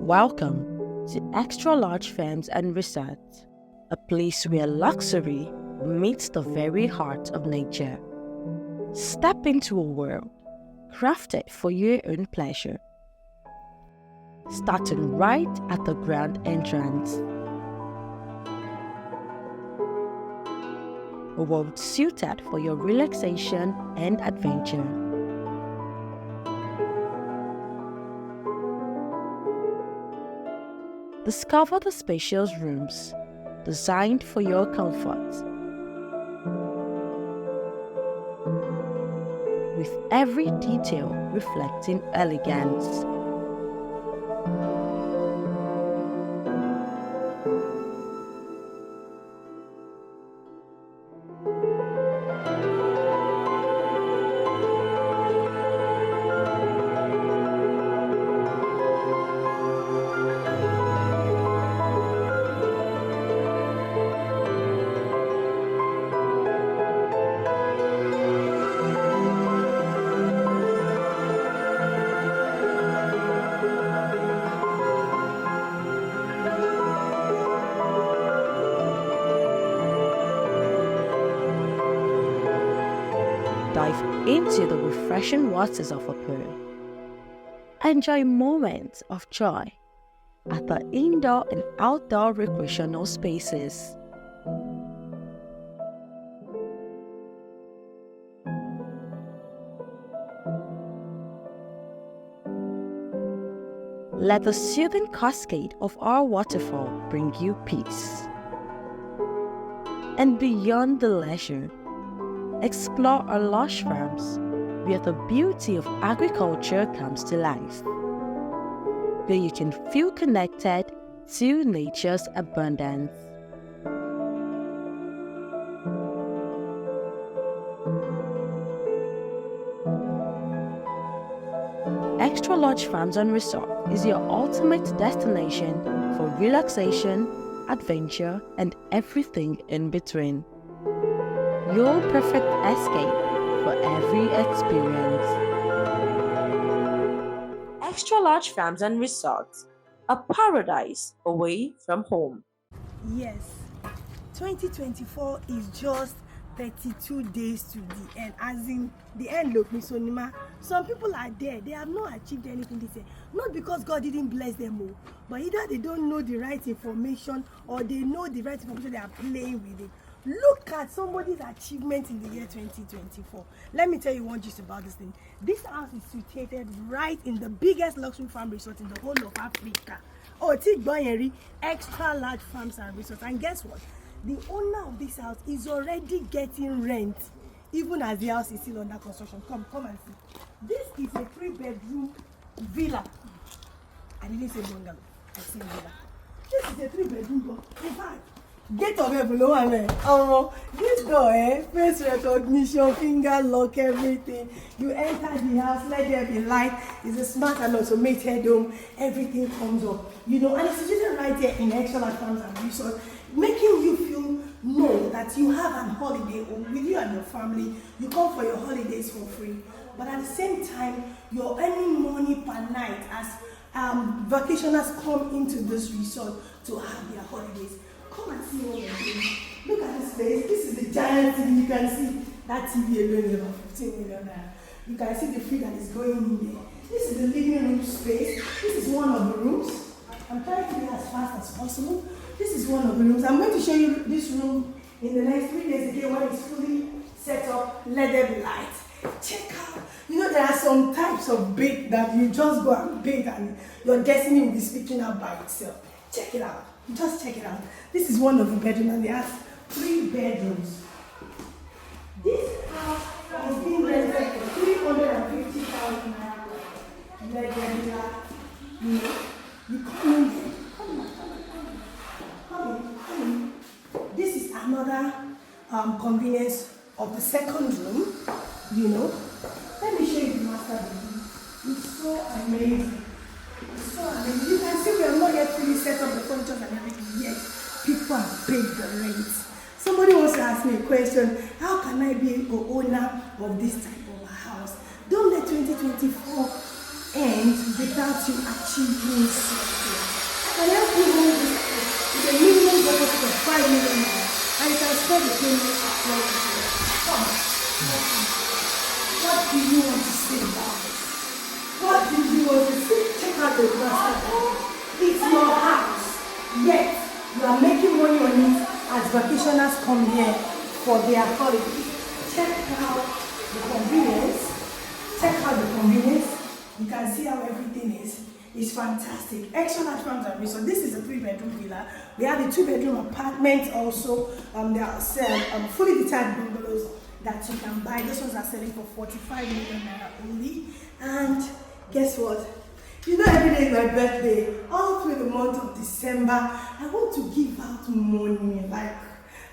Welcome to Extra Large Farms and Resorts, a place where luxury meets the very heart of nature. Step into a world crafted for your own pleasure. Starting right at the grand entrance. A world suited for your relaxation and adventure. Discover the spacious rooms designed for your comfort, with every detail reflecting elegance. Dive into the refreshing waters of a pearl. Enjoy moments of joy at the indoor and outdoor recreational spaces. Let the soothing cascade of our waterfall bring you peace. And beyond the leisure, explore our lush farms where the beauty of agriculture comes to life, where you can feel connected to nature's abundance. Extra Large Farms and Resort is your ultimate destination for relaxation, adventure, and everything in between. Your perfect escape for every experience. Extra Large Farms and Resorts, a paradise away from home. Yes, 2024 is just 32 days to the end, as in the end. Look, Miss Onima, some people are there, they have not achieved anything this year, not because God didn't bless them all, but either they don't know the right information or they know the right information, they are playing with it. Look at somebody's achievement in the year 2024. Let me tell you one gist about this thing. This house is situated right in the biggest luxury farm resort in the whole of Africa. Oh, Tigboyeri, Extra Large Farms and Resorts. And guess what? The owner of this house is already getting rent, even as the house is still under construction. Come and see. This is a 3-bedroom villa. I didn't say bungalow. I said villa. This is a 3-bedroom villa. In fact, gate of heaven, no one there. This door, face recognition, finger lock, everything. You enter the house, let there be light. It's a smart and automated home. Everything comes up, and it's situated right here in Extra Large Farms and Resorts, making you know that you have an holiday home with you and your family. You come for your holidays for free, but at the same time, you're earning money per night as vacationers come into this resort to have their holidays. Come and see what we're doing. Look at this place. This is the giant TV. You can see that TV alone is about 15 million naira. You can see the food that is going in there. This is the living room space. This is one of the rooms. I'm trying to be as fast as possible. This is one of the rooms. I'm going to show you this room in the next 3 days again when it's fully set up. Let there be light. Check out. There are some types of bait that you just go and bait and your destiny will be speaking out by itself. Check it out. Just check it out. This is one of the bedrooms and they have 3 bedrooms. This house is being rented for 350,000 naira. You come in. Come in. This is another convenience of the second room. Let me show you the master bedroom. It's so amazing. You can see we have not yet fully set up the furniture and everything yet. People have paid the rent. Somebody wants to ask me a question. How can I be an owner of this type of a house? Don't let 2024 end without you achieving something. I can help you hold this with a minimum deposit of 5 million naira, and you can spread the payment across the year. Come on. What do you want to say about this? What do you want to say? Check out the basket. It's your house. Yet, you are making money on it as vacationers come here for their holidays. Check out the convenience. Check out the convenience. You can see how everything is. It's fantastic. Extra large farms and resorts. This is a 3-bedroom villa. We have a 2-bedroom apartment also. There are fully detached bungalows that you can buy. Those ones are selling for 45 million naira only. And guess what? You know, every day is my birthday. All through the month of December, I want to give out money. Like,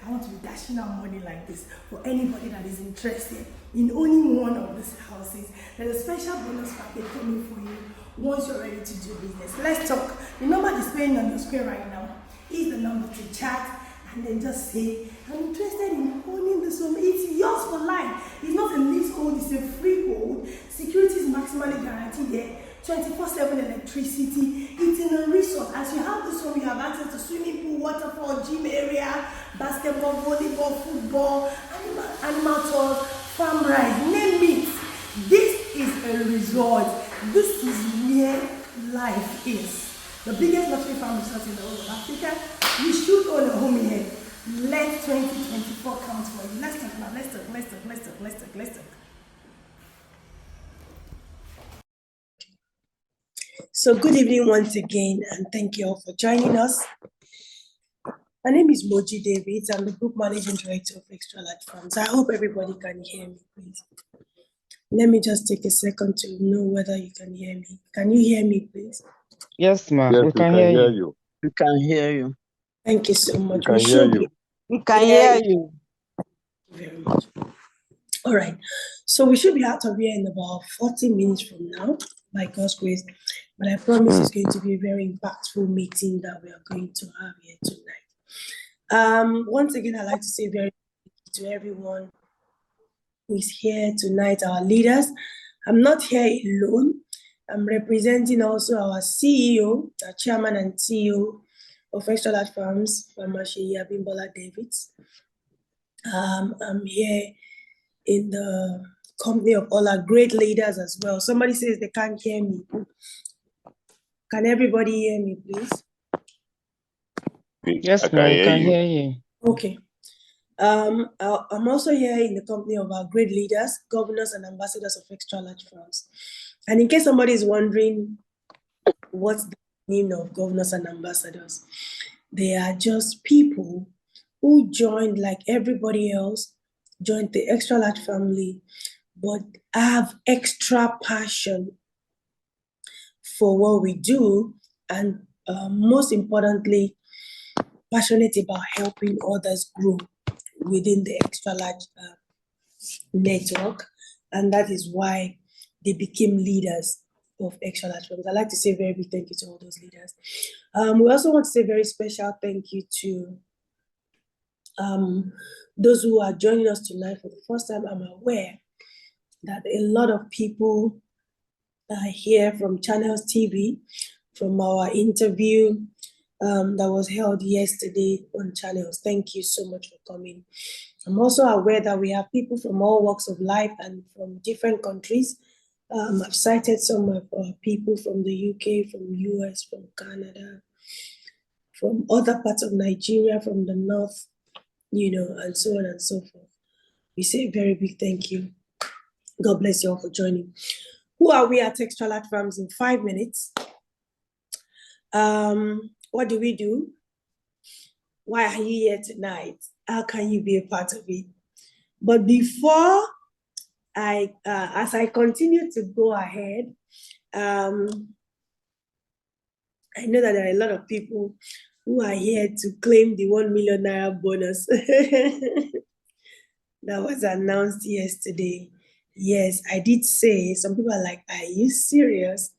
I want to be dashing out money like this for anybody that is interested in owning one of these houses. There's a special bonus package coming for you once you're ready to do business. Let's talk. The number displaying on the screen right now is the number to chat, and then just say, I'm interested in owning this home. It's yours for life. It's not a leasehold, it's a freehold. Security is maximally guaranteed there. 24/7 electricity. It's in a resort. As you have this home, you have access to swimming pool, waterfall, gym area, basketball, volleyball, football, animal tours, farm rides, name it. This is a resort. This is where life is. The biggest luxury farm resort in the whole of Africa. You should own a home here. Let 2024 count for you. Let's talk now. Let's talk. So good evening once again, and thank you all for joining us. My name is Moji Davids. I'm the Group Managing Director of Extra Large Farms. I hope everybody can hear me, please. Let me just take a second to know whether you can hear me. Can you hear me, please? Yes, ma'am. Yes, We can hear you. We can hear you. Thank you so much. We can hear you. We can hear you. Thank you very much. All right. So we should be out of here in about 40 minutes from now, by God's grace. But I promise it's going to be a very impactful meeting that we are going to have here tonight. Once again, I'd like to say very thank you to everyone who is here tonight, our leaders. I'm not here alone. I'm representing also our CEO, our chairman and CEO of Extra Large Farms, Farmashi Abimbola Davids. I'm here in the company of all our great leaders as well. Somebody says they can't hear me. Can everybody hear me, please? Yes, ma'am. We can hear you. Okay. I'm also here in the company of our great leaders, governors and ambassadors of Extra Large Farms. And in case somebody is wondering what's the meaning of governors and ambassadors, they are just people who joined, like everybody else, joined the Extra Large family, but have extra passion for what we do, and most importantly, passionate about helping others grow within the Extra Large network, and that is why they became leaders of Extra Large Farms. I'd like to say a very big thank you to all those leaders. We also want to say a very special thank you to those who are joining us tonight for the first time. I'm aware that a lot of people are here from Channels TV, from our interview that was held yesterday on Channels. Thank you so much for coming. I'm also aware that we have people from all walks of life and from different countries. I've cited some of people from the UK, from US, from Canada, from other parts of Nigeria, from the north, and so on and so forth. We say a very big thank you. God bless you all for joining. Who are we at Extra Large Farms in 5 minutes? What do we do? Why are you here tonight? How can you be a part of it? But before as I continue to go ahead, I know that there are a lot of people who are here to claim the 1 million naira bonus that was announced yesterday. Yes, I did say, some people are like, are you serious?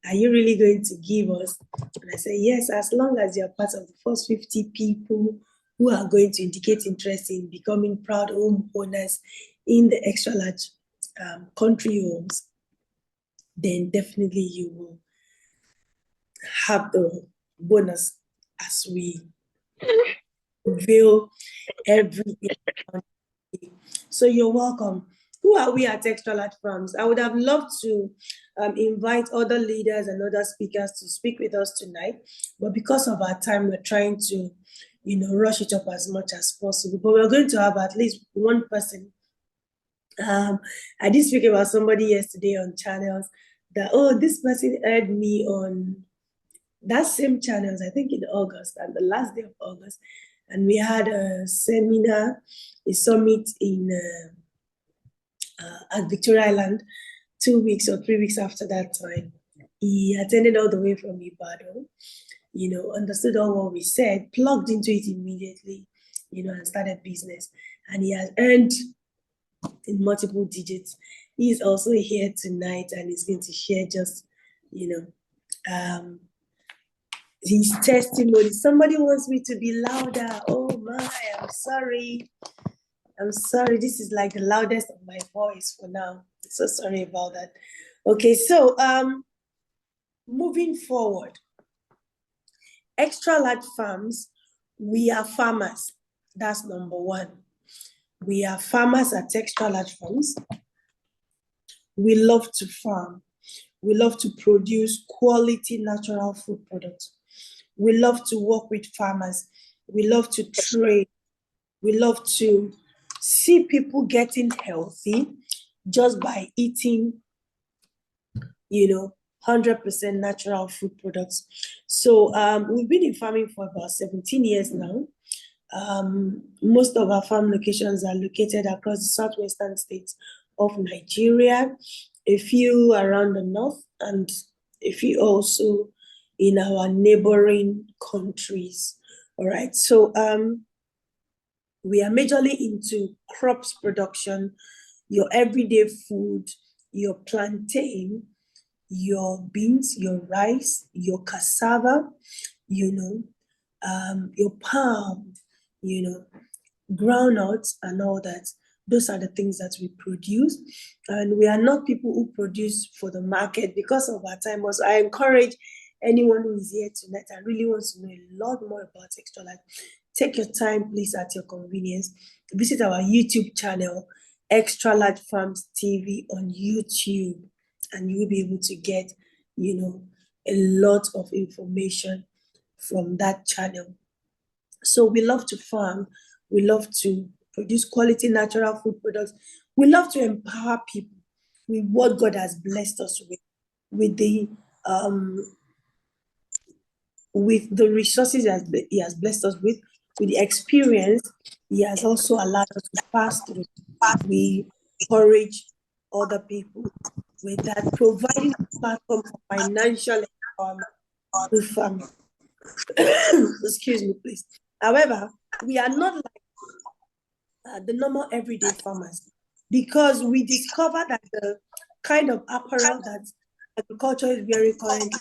Are you really going to give us? And I said, yes, as long as you're part of the first 50 people who are going to indicate interest in becoming proud home owners in the Extra Large country homes, then definitely you will have the bonus as we reveal every. So you're welcome. Who are we at Extra Large Farms? I would have loved to invite other leaders and other speakers to speak with us tonight, but because of our time, we're trying to, rush it up as much as possible. But we're going to have at least one person. I did speak about somebody yesterday on channels that, this person heard me on that same channels, I think in August, and the last day of August, and we had a seminar, a summit in at Victoria Island 2 weeks or 3 weeks after that time. He attended all the way from Ibadan, understood all what we said, plugged into it immediately, and started business. And he has earned in multiple digits. He's also here tonight and he's going to share just, his testimony. Somebody wants me to be louder. Oh my, I'm sorry. This is like the loudest of my voice for now. So sorry about that. Okay, so moving forward, Extra Large Farms, we are farmers. That's number one. We are farmers at Extra Large Farms. We love to farm. We love to produce quality natural food products. We love to work with farmers. We love to trade. We love to see people getting healthy just by eating, 100% natural food products. So we've been in farming for about 17 years now. Most of our farm locations are located across the southwestern states of Nigeria, a few around the north, and a few also in our neighboring countries. All right, so we are majorly into crops production, your everyday food, your plantain, your beans, your rice, your cassava, your palm, groundnuts and all that. Those are the things that we produce. And we are not people who produce for the market because of our time. Also, I encourage anyone who is here tonight and really wants to know a lot more about Extra Large. Take your time, please, at your convenience. Visit our YouTube channel, Extra Large Farms TV on YouTube, and you'll be able to get, a lot of information from that channel. So we love to farm. We love to produce quality natural food products. We love to empower people with what God has blessed us with the resources He has blessed us with the experience He has also allowed us to pass through. We encourage other people with that, providing a platform for financial empowerment with farming. Excuse me, please. However, we are not like the normal everyday farmers, because we discovered that the kind of apparel that agriculture is wearing currently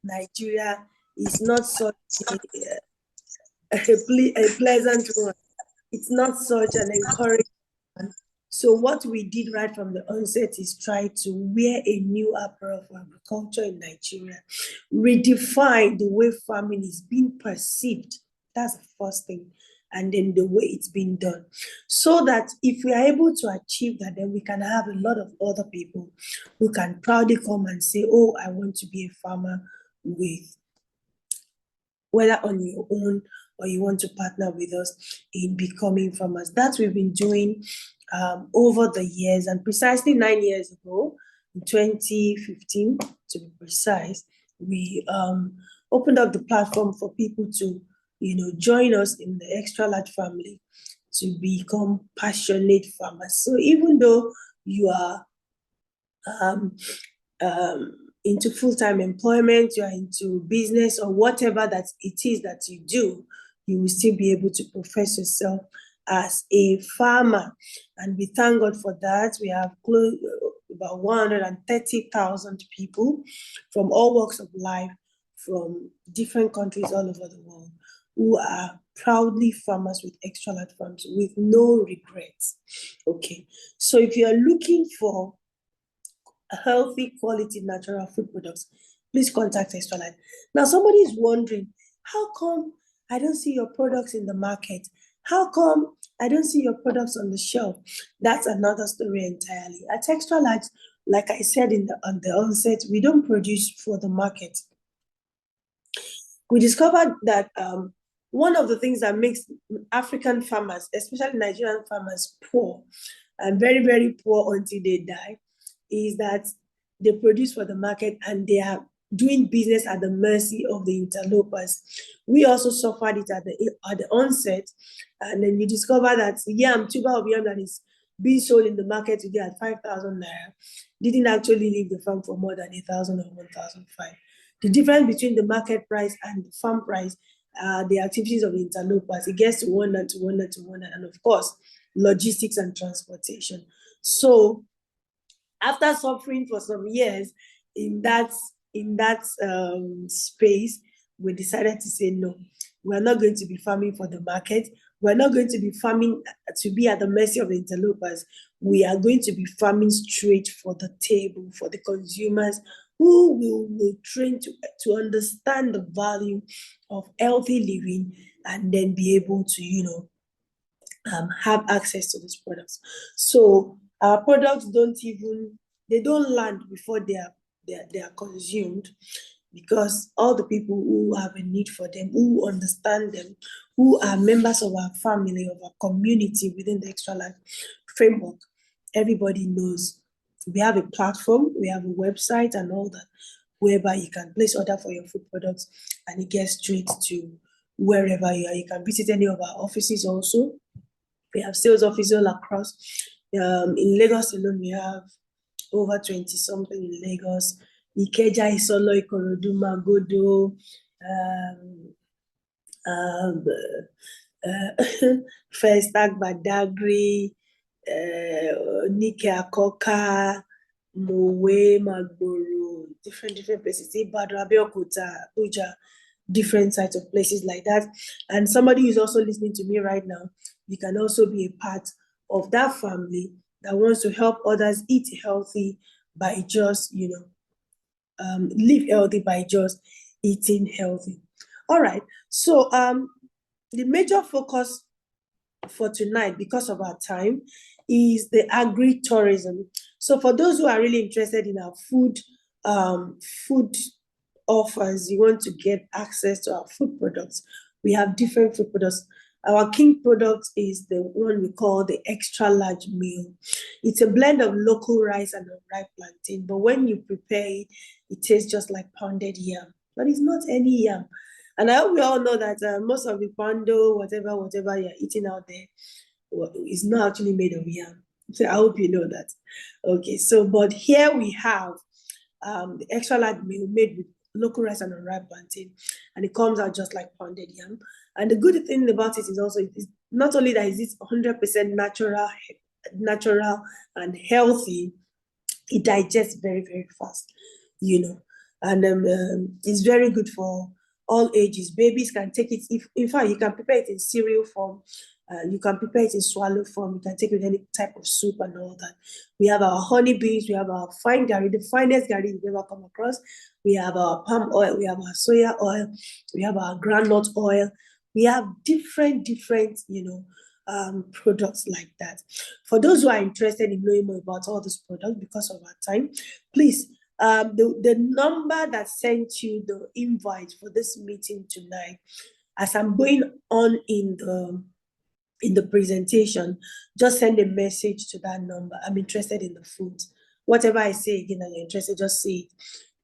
in Nigeria is not such a pleasant one. It's not such an encouraging one. So what we did right from the onset is try to wear a new apparel for agriculture in Nigeria, redefine the way farming is being perceived. That's the first thing. And then the way it's being done. So that if we are able to achieve that, then we can have a lot of other people who can proudly come and say, oh, I want to be a farmer with, whether on your own or you want to partner with us in becoming farmers. That we've been doing over the years, and precisely 9 years ago, in 2015, to be precise, we opened up the platform for people to, join us in the Extra Large family to become passionate farmers. So even though you are into full-time employment, you are into business or whatever that it is that you do, you will still be able to profess yourself as a farmer. And we thank God for that. We have close about 130,000 people from all walks of life, from different countries all over the world, who are proudly farmers with Extra Large Farms with no regrets. Okay, so if you're looking for healthy, quality, natural food products, please contact Extra Life. Now, somebody is wondering, how come I don't see your products in the market? How come I don't see your products on the shelf? That's another story entirely. At Extra Life, like I said on the onset, we don't produce for the market. We discovered that one of the things that makes African farmers, especially Nigerian farmers, poor and very, very poor until they die, is that they produce for the market and they are doing business at the mercy of the interlopers. We also suffered it at the onset, and then you discover that tuber of yam that is being sold in the market today at 5,000 naira didn't actually leave the farm for more than 1,000 or 1,500. The difference between the market price and the farm price are the activities of the interlopers. It gets to one and to one and to one, and of course, logistics and transportation. So after suffering for some years in that space, we decided to say no. We're not going to be farming for the market. We're not going to be farming to be at the mercy of the interlopers. We are going to be farming straight for the table, for the consumers who will train to understand the value of healthy living and then be able to, have access to these products. So our products don't land before they are consumed, because all the people who have a need for them, who understand them, who are members of our family, of our community within the Extra Life framework, everybody knows. We have a platform, we have a website and all that, whereby you can place order for your food products and it gets straight to wherever you are. You can visit any of our offices also. We have sales offices all across. In Lagos alone, we have over 20 something in Lagos. Ikeja, Isolo, Ikorodu, Magodo, Festac, Badagry, Nike Akoka, Mowe, Magboro, different places. Ibadan, Abeokuta, Abuja, different types of places like that. And somebody who's also listening to me right now, you can also be a part of that family that wants to help others eat healthy by just, live healthy by just eating healthy. All right. So the major focus for tonight, because of our time, is the agri-tourism. So for those who are really interested in our food offers, you want to get access to our food products, we have different food products. Our king product is the one we call the extra large meal. It's a blend of local rice and unripe plantain, but when you prepare it, it tastes just like pounded yam, but it's not any yam. And I hope we all know that most of the pando, whatever you're eating out there, is not actually made of yam. So I hope you know that. Okay, so but here we have the extra large meal made with local rice and unripe plantain, and it comes out just like pounded yam. And the good thing about it is also, it is not only that it's 100% natural and healthy, it digests very, very fast, and it's very good for all ages. Babies can take it. In fact, you can prepare it in cereal form. You can prepare it in swallow form. You can take it with any type of soup and all that. We have our honey beans. We have our fine garri, the finest garri you've ever come across. We have our palm oil. We have our soya oil. We have our groundnut oil. We have different, products like that. For those who are interested in knowing more about all these products, because of our time, please, the number that sent you the invite for this meeting tonight, as I'm going on in the presentation, just send a message to that number. I'm interested in the food. Whatever I say again and you're interested, just say it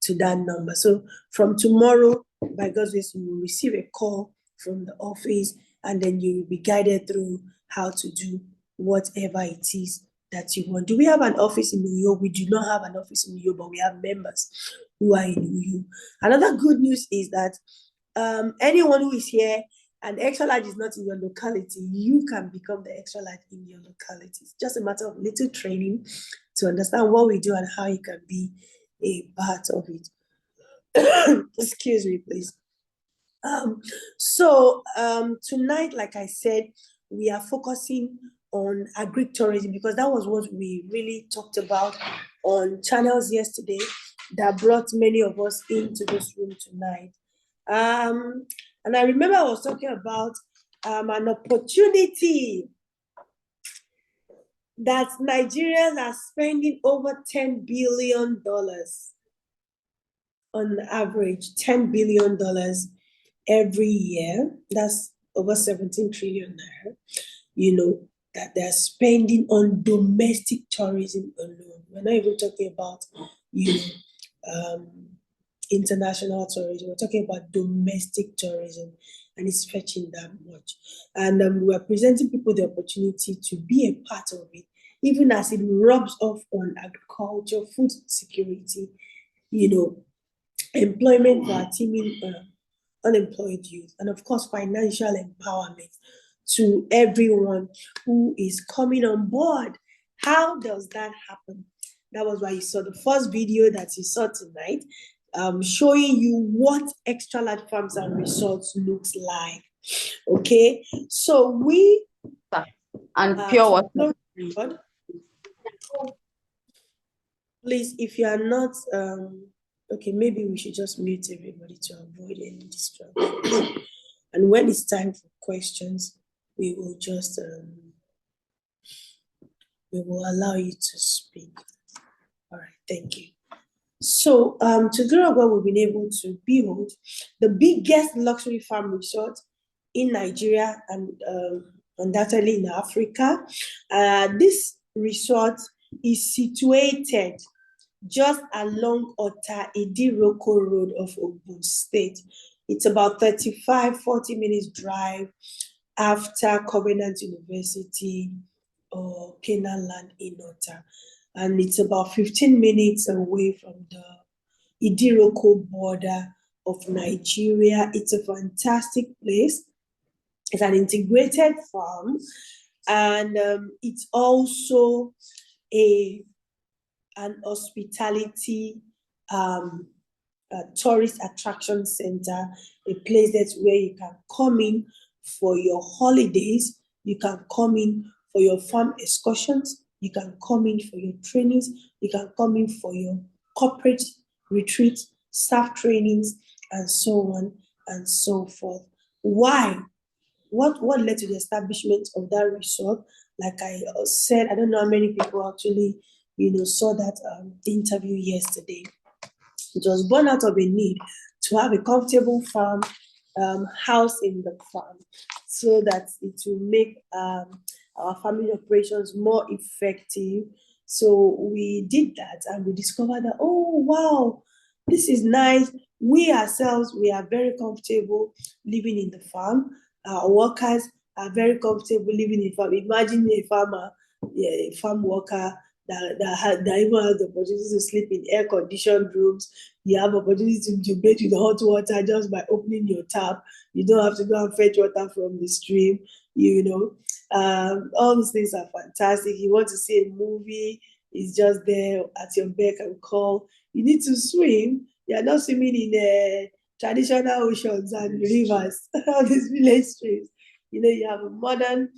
to that number. So from tomorrow, by God's grace, you will receive a call from the office, and then you will be guided through how to do whatever it is that you want. Do we have an office in New York? We do not have an office in New York, but we have members who are in New York. Another good news is that anyone who is here and extra large is not in your locality, you can become the extra large in your locality. It's just a matter of little training to understand what we do and how you can be a part of it. Excuse me, please. So tonight, like I said, we are focusing on agri-tourism, because that was what we really talked about on channels yesterday that brought many of us into this room tonight. And I remember I was talking about an opportunity that Nigerians are spending over $10 billion on average, $10 billion every year. That's over 17 trillion naira, that they're spending on domestic tourism alone. We're not even talking about, international tourism. We're talking about domestic tourism, and it's fetching that much. And we're presenting people the opportunity to be a part of it, even as it rubs off on agriculture, food security, employment for our teaming unemployed youth, and of course, financial empowerment to everyone who is coming on board. How does that happen? That was why you saw the first video that you saw tonight, showing you what extra large farms and resorts looks like. Okay, so we and pure water. Please, if you are not okay, maybe we should just mute everybody to avoid any distractions. And when it's time for questions, we will just we will allow you to speak. All right, thank you. So today we've been able to build the biggest luxury farm resort in Nigeria and undoubtedly in Africa. This resort is situated just along Ota Idiroko Road of Ogun State. It's about 35-40 minutes drive after Covenant University or Canaan Land in Ota. And it's about 15 minutes away from the Idiroko border of Nigeria. It's a fantastic place. It's an integrated farm, and it's also an hospitality tourist attraction center, a place that's where you can come in for your holidays, you can come in for your farm excursions, you can come in for your trainings, you can come in for your corporate retreats, staff trainings, and so on and so forth. Why? What led to the establishment of that resort? Like I said, I don't know how many people actually, saw that interview yesterday. It was born out of a need to have a comfortable farm house in the farm, so that it will make our family operations more effective. So we did that, and we discovered that, oh wow, this is nice. We ourselves, we are very comfortable living in the farm. Our workers are very comfortable living in the farm. Imagine a farmer, a farm worker that even has the opportunity to sleep in air-conditioned rooms. You have opportunity to bathe with hot water just by opening your tap. You don't have to go and fetch water from the stream. All these things are fantastic. You want to see a movie, it's just there at your beck and call. You need to swim. You're not swimming in traditional oceans and rivers, all these village streams. You have a modern,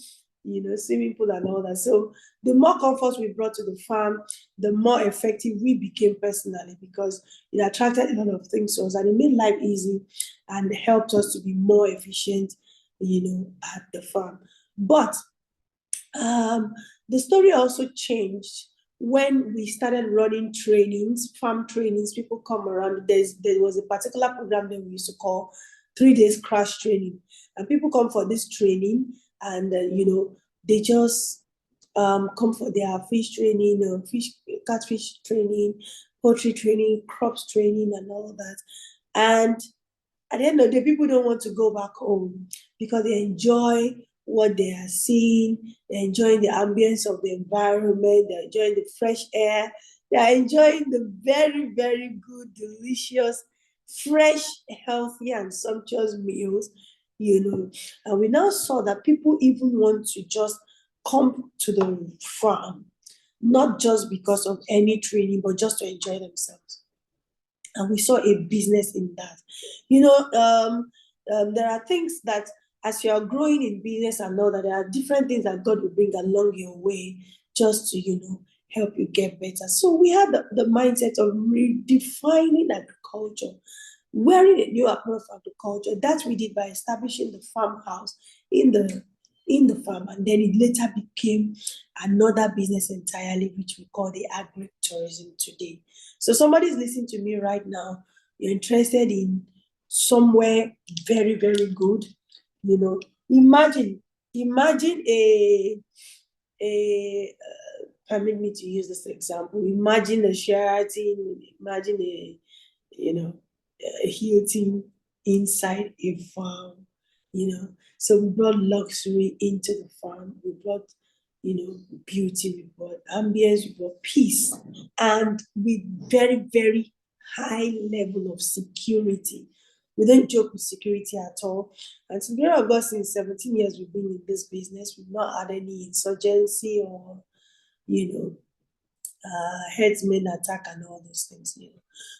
swimming pool and all that. So the more comfort we brought to the farm, the more effective we became personally, because it attracted a lot of things to us, and it made life easy and helped us to be more efficient, at the farm. But the story also changed when we started running trainings, farm trainings. People come around. There was a particular program that we used to call 3 days crash training, and people come for this training, and they just come for their fish training, catfish training, poultry training, crops training, and all that. And at the end of the day, people don't want to go back home because they enjoy what they are seeing. They're enjoying the ambience of the environment. They're enjoying the fresh air. They're enjoying the very, very good, delicious, fresh, healthy, and sumptuous meals, And we now saw that people even want to just come to the farm, not just because of any training, but just to enjoy themselves. And we saw a business in that. There are things that as you are growing in business and all that, there are different things that God will bring along your way just to, help you get better. So we had the mindset of redefining agriculture, wearing a new approach of agriculture. That we did by establishing the farmhouse in the farm, and then it later became another business entirely, which we call the Agri-tourism today. So somebody's listening to me right now, you're interested in somewhere very, very good, imagine a permit me to use this example. Imagine a Sheraton, imagine a Hilton inside a farm. So we brought luxury into the farm. We brought, beauty, we brought ambience, we brought peace, and with very, very high level of security. We don't joke with security at all. And to be honest, in 17 years we've been in this business, we've not had any insurgency or, headsmen attack and all those things.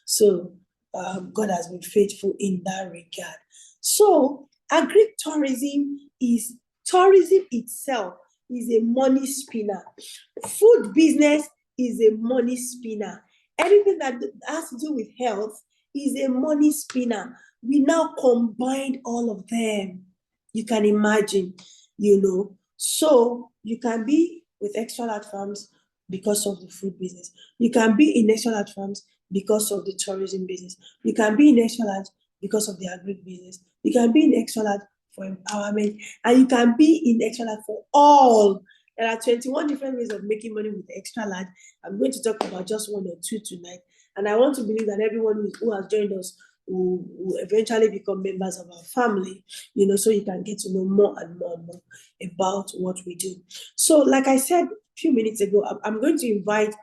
So God has been faithful in that regard. So agri-tourism is tourism itself is a money spinner. Food business is a money spinner. Anything that has to do with health is a money spinner. We now combined all of them. You can imagine, So you can be with extra large farms because of the food business. You can be in extra large farms because of the tourism business. You can be in extra large because of the agri business. You can be in extra large for empowerment, and you can be in extra large for all. There are 21 different ways of making money with extra large. I'm going to talk about just one or two tonight, and I want to believe that everyone who has joined us will eventually become members of our family, so you can get to know more and more and more about what we do. So, like I said a few minutes ago, I'm going to invite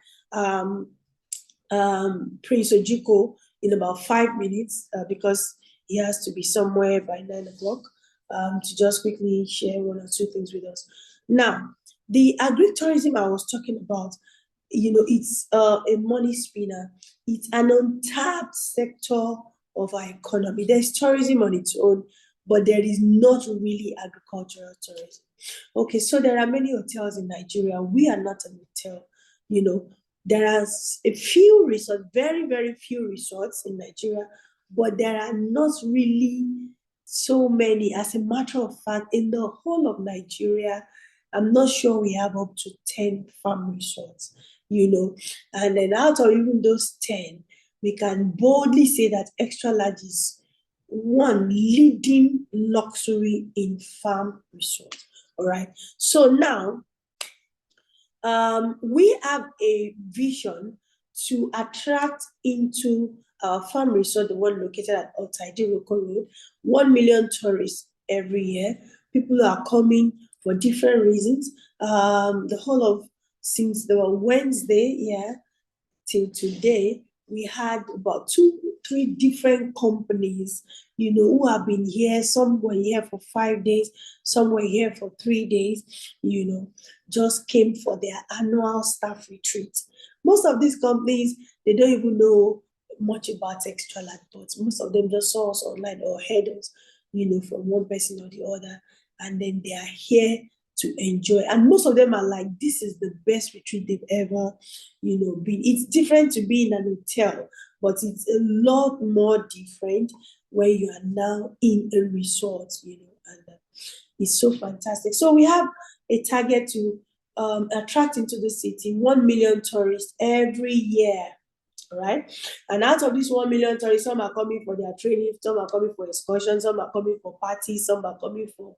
Prince Ojiko in about 5 minutes because he has to be somewhere by 9 o'clock to just quickly share one or two things with us. Now, the agri-tourism I was talking about, it's a money spinner. It's an untapped sector of our economy. There's tourism on its own, but there is not really agricultural tourism. Okay, so there are many hotels in Nigeria. We are not an hotel. There are a few resorts, very, very few resorts in Nigeria, but there are not really so many. As a matter of fact, in the whole of Nigeria, I'm not sure we have up to 10 farm resorts, and then out of even those 10, we can boldly say that extra large is one leading luxury in farm resorts. All right. So now, we have a vision to attract into our farm resort, the one located at Otaide Road, 1 million tourists every year. People are coming for different reasons. The whole of since the Wednesday, till today, we had about 2-3 different companies, who have been here. Some were here for 5 days, some were here for 3 days, just came for their annual staff retreat. Most of these companies, they don't even know much about extra large, but most of them just saw us online or heard us, from one person or the other, and then they are here to enjoy. And most of them are like, this is the best retreat they've ever, been. It's different to be in an hotel, but it's a lot more different when you are now in a resort, and it's so fantastic. So we have a target to attract into the city 1 million tourists every year. All right. And out of these 1 million tourists, some are coming for their training, some are coming for excursions, some are coming for parties, some are coming for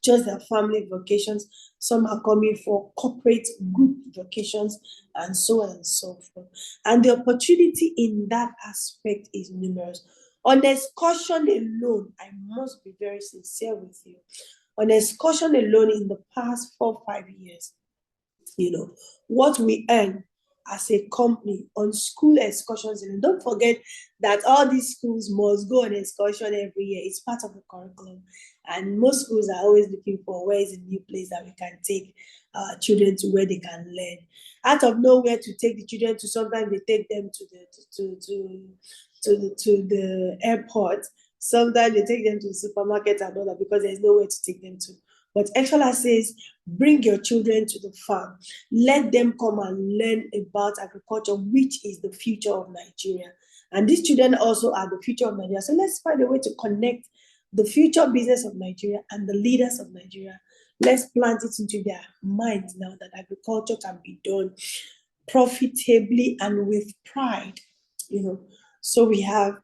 just their family vacations, some are coming for corporate group vacations, and so on and so forth. And the opportunity in that aspect is numerous. On excursion alone, I must be very sincere with you. On excursion alone, in the past 4-5 years, what we earn as a company on school excursions. And don't forget that all these schools must go on excursion every year. It's part of the curriculum. And most schools are always looking for where is a new place that we can take children to where they can learn. Out of nowhere to take the children to, sometimes they take them to the airport Sometimes they take them to the supermarket and all that because there's nowhere to take them to. But Extra Large says, bring your children to the farm. Let them come and learn about agriculture, which is the future of Nigeria. And these children also are the future of Nigeria. So let's find a way to connect the future business of Nigeria and the leaders of Nigeria. Let's plant it into their minds now that agriculture can be done profitably and with pride. So we have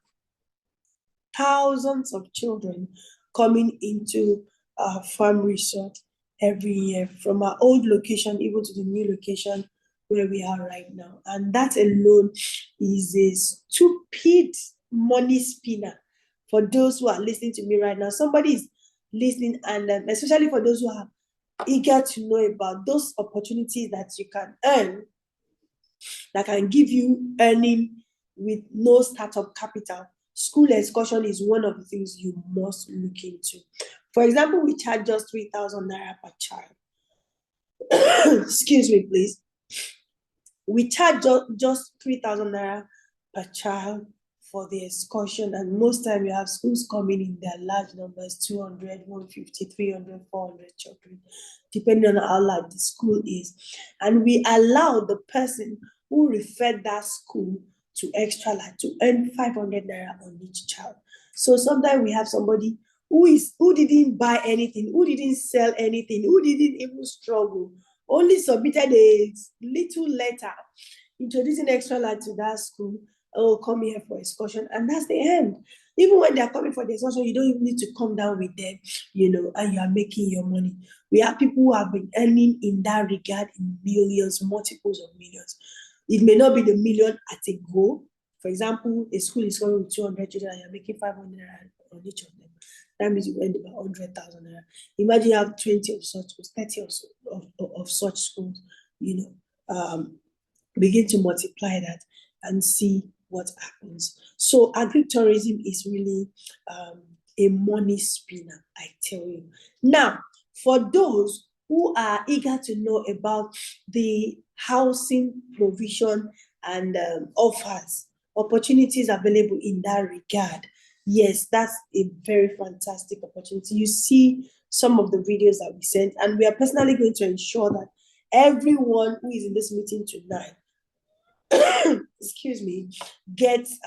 thousands of children coming into our farm resort every year from our old location even to the new location where we are right now. And that alone is a stupid money spinner for those who are listening to me right now. Somebody is listening, and especially for those who are eager to know about those opportunities that you can earn, that can give you earning with no startup capital. School excursion is one of the things you must look into. For example, we charge just 3,000 naira per child. Excuse me, please. We charge just 3,000 naira per child for the excursion, and most time you have schools coming in their large numbers, 200, 150, 300, 400 children, depending on how large the school is. And we allow the person who referred that school to Extra Large to earn 500 naira on each child. So sometimes we have somebody who didn't buy anything, who didn't sell anything, who didn't even struggle, only submitted a little letter introducing Extra Large to that school. Oh, come here for excursion, and that's the end. Even when they're coming for the excursion, you don't even need to come down with them, and you are making your money. We have people who have been earning in that regard in millions, multiples of millions. It may not be the million at a go. For example, a school is coming with 200 children and you're making 500 on each of them. That means you earned about 100,000 naira. Imagine you have 20 of such schools, 30 of such schools, begin to multiply that and see what happens. So agritourism is really a money spinner, I tell you. Now, for those who are eager to know about the housing provision and offers, opportunities available in that regard, yes, that's a very fantastic opportunity. You see some of the videos that we sent, and we are personally going to ensure that everyone who is in this meeting tonight, excuse me, gets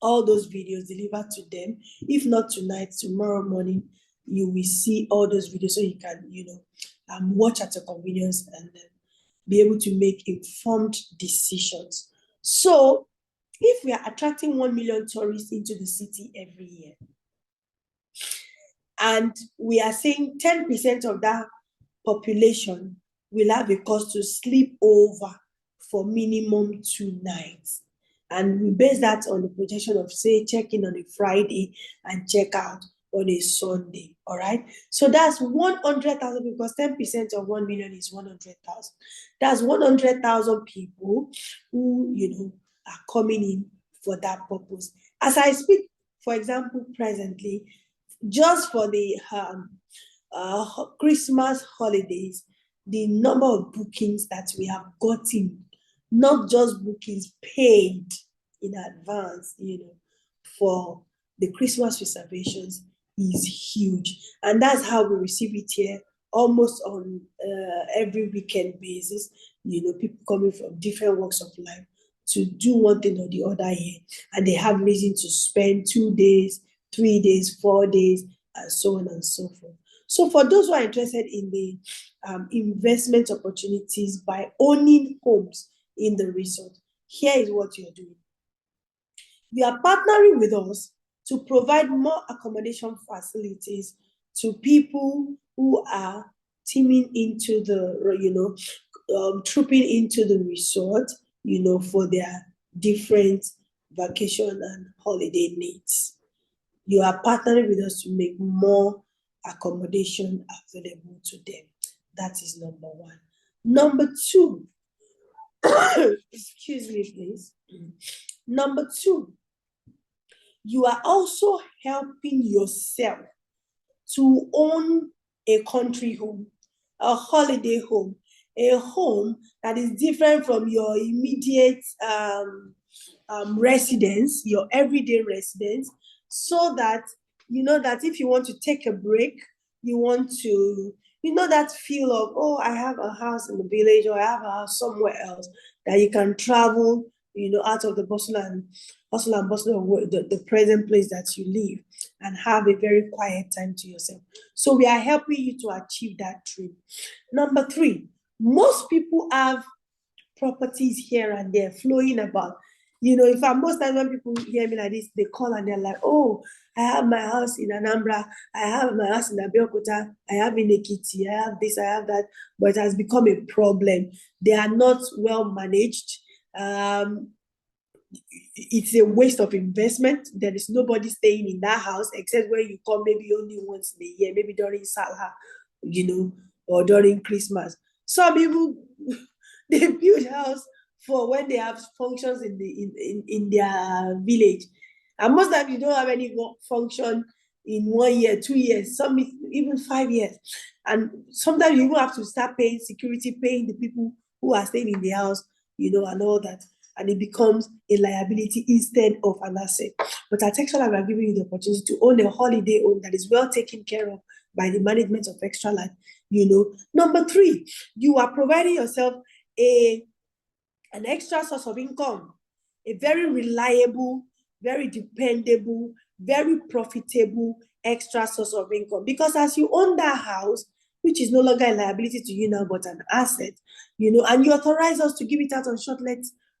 all those videos delivered to them. If not tonight, tomorrow morning, you will see all those videos so you can, watch at your convenience and be able to make informed decisions. So, if we are attracting 1 million tourists into the city every year, and we are saying 10% of that population will have a cost to sleep over for minimum 2 nights. And we base that on the projection of, say, check-in on a Friday and check out on a Sunday, all right? So that's 100,000 because 10% of 1 million is 100,000. That's 100,000 people who, are coming in for that purpose. As I speak, for example, presently, just for the Christmas holidays, the number of bookings that we have gotten, not just bookings, paid in advance, for the Christmas reservations is huge. And that's how we receive it here, almost on every weekend basis, people coming from different walks of life to do one thing or the other here. And they have reason to spend 2 days, 3 days, 4 days, and so on and so forth. So for those who are interested in the investment opportunities by owning homes in the resort, here is what you're doing. You are partnering with us to provide more accommodation facilities to people who are teaming into the, trooping into the resort, for their different vacation and holiday needs. You are partnering with us to make more accommodation available to them. That is number one. Number two, excuse me, please. Number two, you are also helping yourself to own a country home, a holiday home, a home that is different from your immediate residence, your everyday residence. so that you know that if you want to take a break, you want to, you know, that feel of, oh, I have a house in the village, or I have a house somewhere else, that you can travel, you know, out of the bustle and bustle of the present place that you live, and have a very quiet time to yourself. So we are helping you to achieve that dream. Number 3, most people have properties here and there flowing about. You know, in fact, most times when people hear me like this, they call and they're like, oh, I have my house in Anambra, I have my house in Abeokuta, I have in Ekiti, I have this, I have that, but it has become a problem. They are not well managed. It's a waste of investment. There is nobody staying in that house except when you come maybe only once in a year, maybe during Salah, you know, or during Christmas. Some people they build house for when they have functions in their village, and most times you don't have any function in 1 year, 2 years, some even 5 years, and sometimes you even have to start paying security, paying the people who are staying in the house, you know, and all that, and it becomes a liability instead of an asset. But at Extra Life, we are giving you the opportunity to own a holiday home that is well taken care of by the management of Extra Life. You know, number 3, you are providing yourself an extra source of income, a very reliable, very dependable, very profitable extra source of income. Because as you own that house, which is no longer a liability to you now, but an asset, you know, and you authorize us to give it out on short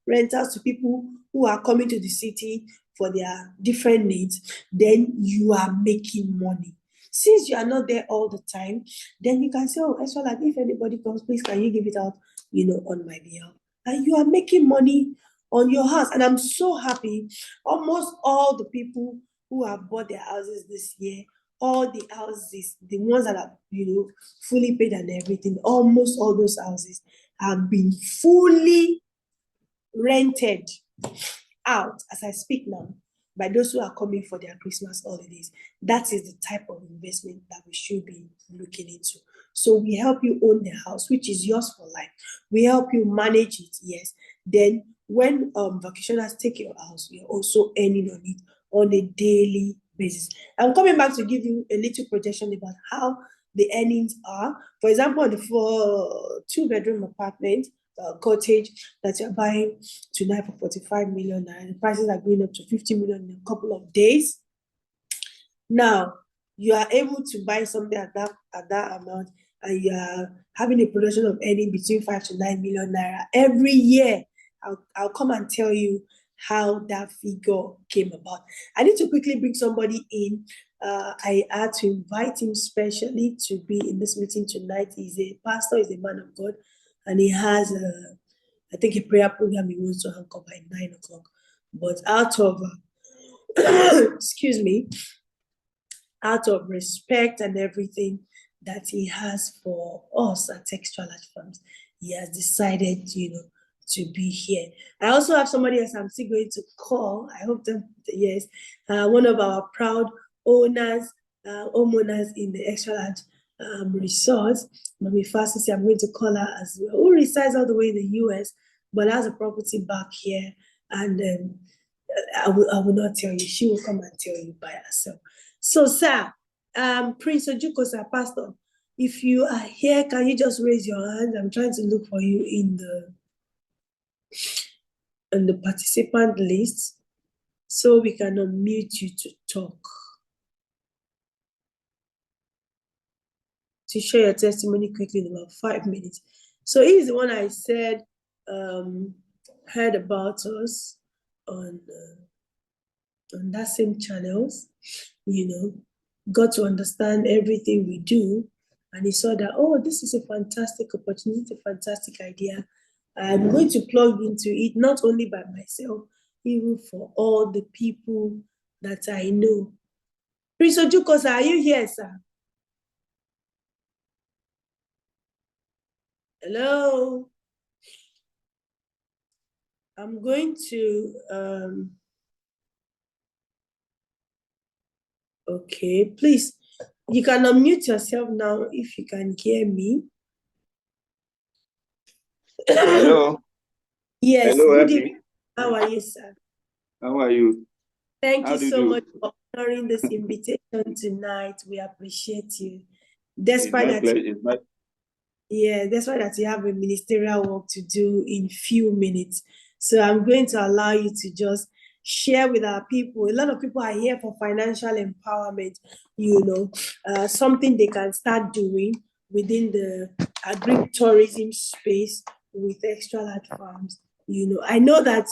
rentals to people who are coming to the city for their different needs, then you are making money. Since you are not there all the time, then you can say, oh, Extra Life, if anybody comes, please can you give it out, you know, on my behalf? And you are making money on your house. And I'm so happy. Almost all the people who have bought their houses this year, all the houses, the ones that are, you know, fully paid and everything, almost all those houses have been fully rented out as I speak now by those who are coming for their Christmas holidays. That is the type of investment that we should be looking into. So we help you own the house, which is yours for life. We help you manage it, yes. Then when vacationers take your house, you're also earning on it on a daily basis. I'm coming back to give you a little projection about how the earnings are. For example, for 2-bedroom apartment, cottage that you're buying tonight for 45 million, and the prices are going up to 50 million in a couple of days. Now you are able to buy something at that amount, and you are having a production of earning between 5 to 9 million naira every year. I'll come and tell you how that figure came about. I need to quickly bring somebody in. I had to invite him specially to be in this meeting tonight. He's a pastor, he's a man of God, and he has I think a prayer program he wants to anchor by 9 o'clock. But out of excuse me, out of respect and everything that he has for us at Extra Large Farms, he has decided, you know, to be here. I also have somebody else I'm still going to call. I hope that, yes, one of our proud homeowners in the Extra Large resort, Mami Fasisi. I'm going to call her as well, who resides all the way in the US, but has a property back here. And I will not tell you. She will come and tell you by herself. So, sir, Prince Ojuko, sir, Pastor, if you are here, can you just raise your hand? I'm trying to look for you in the participant list so we can unmute you to talk, to share your testimony quickly in about 5 minutes. So he's the one I said heard about us on that same channels, you know, got to understand everything we do, and he saw that, oh, this is a fantastic opportunity, a fantastic idea. I'm going to plug into it, not only by myself, even for all the people that I know. Prince Ojuko, sir, are you here, sir? Hello? I'm going to, okay, please, you can unmute yourself now if you can hear me. Hello. Yes. Hello, Good Abby. evening. How are you, sir? How are you? Thank you so much for honoring this invitation tonight. We appreciate you. It's Despite my that, pleasure. It's my yeah, that's why that you have a ministerial work to do in few minutes. So I'm going to allow you to just share with our people. A lot of people are here for financial empowerment, something they can start doing within the agri-tourism space with extra large farms. I know that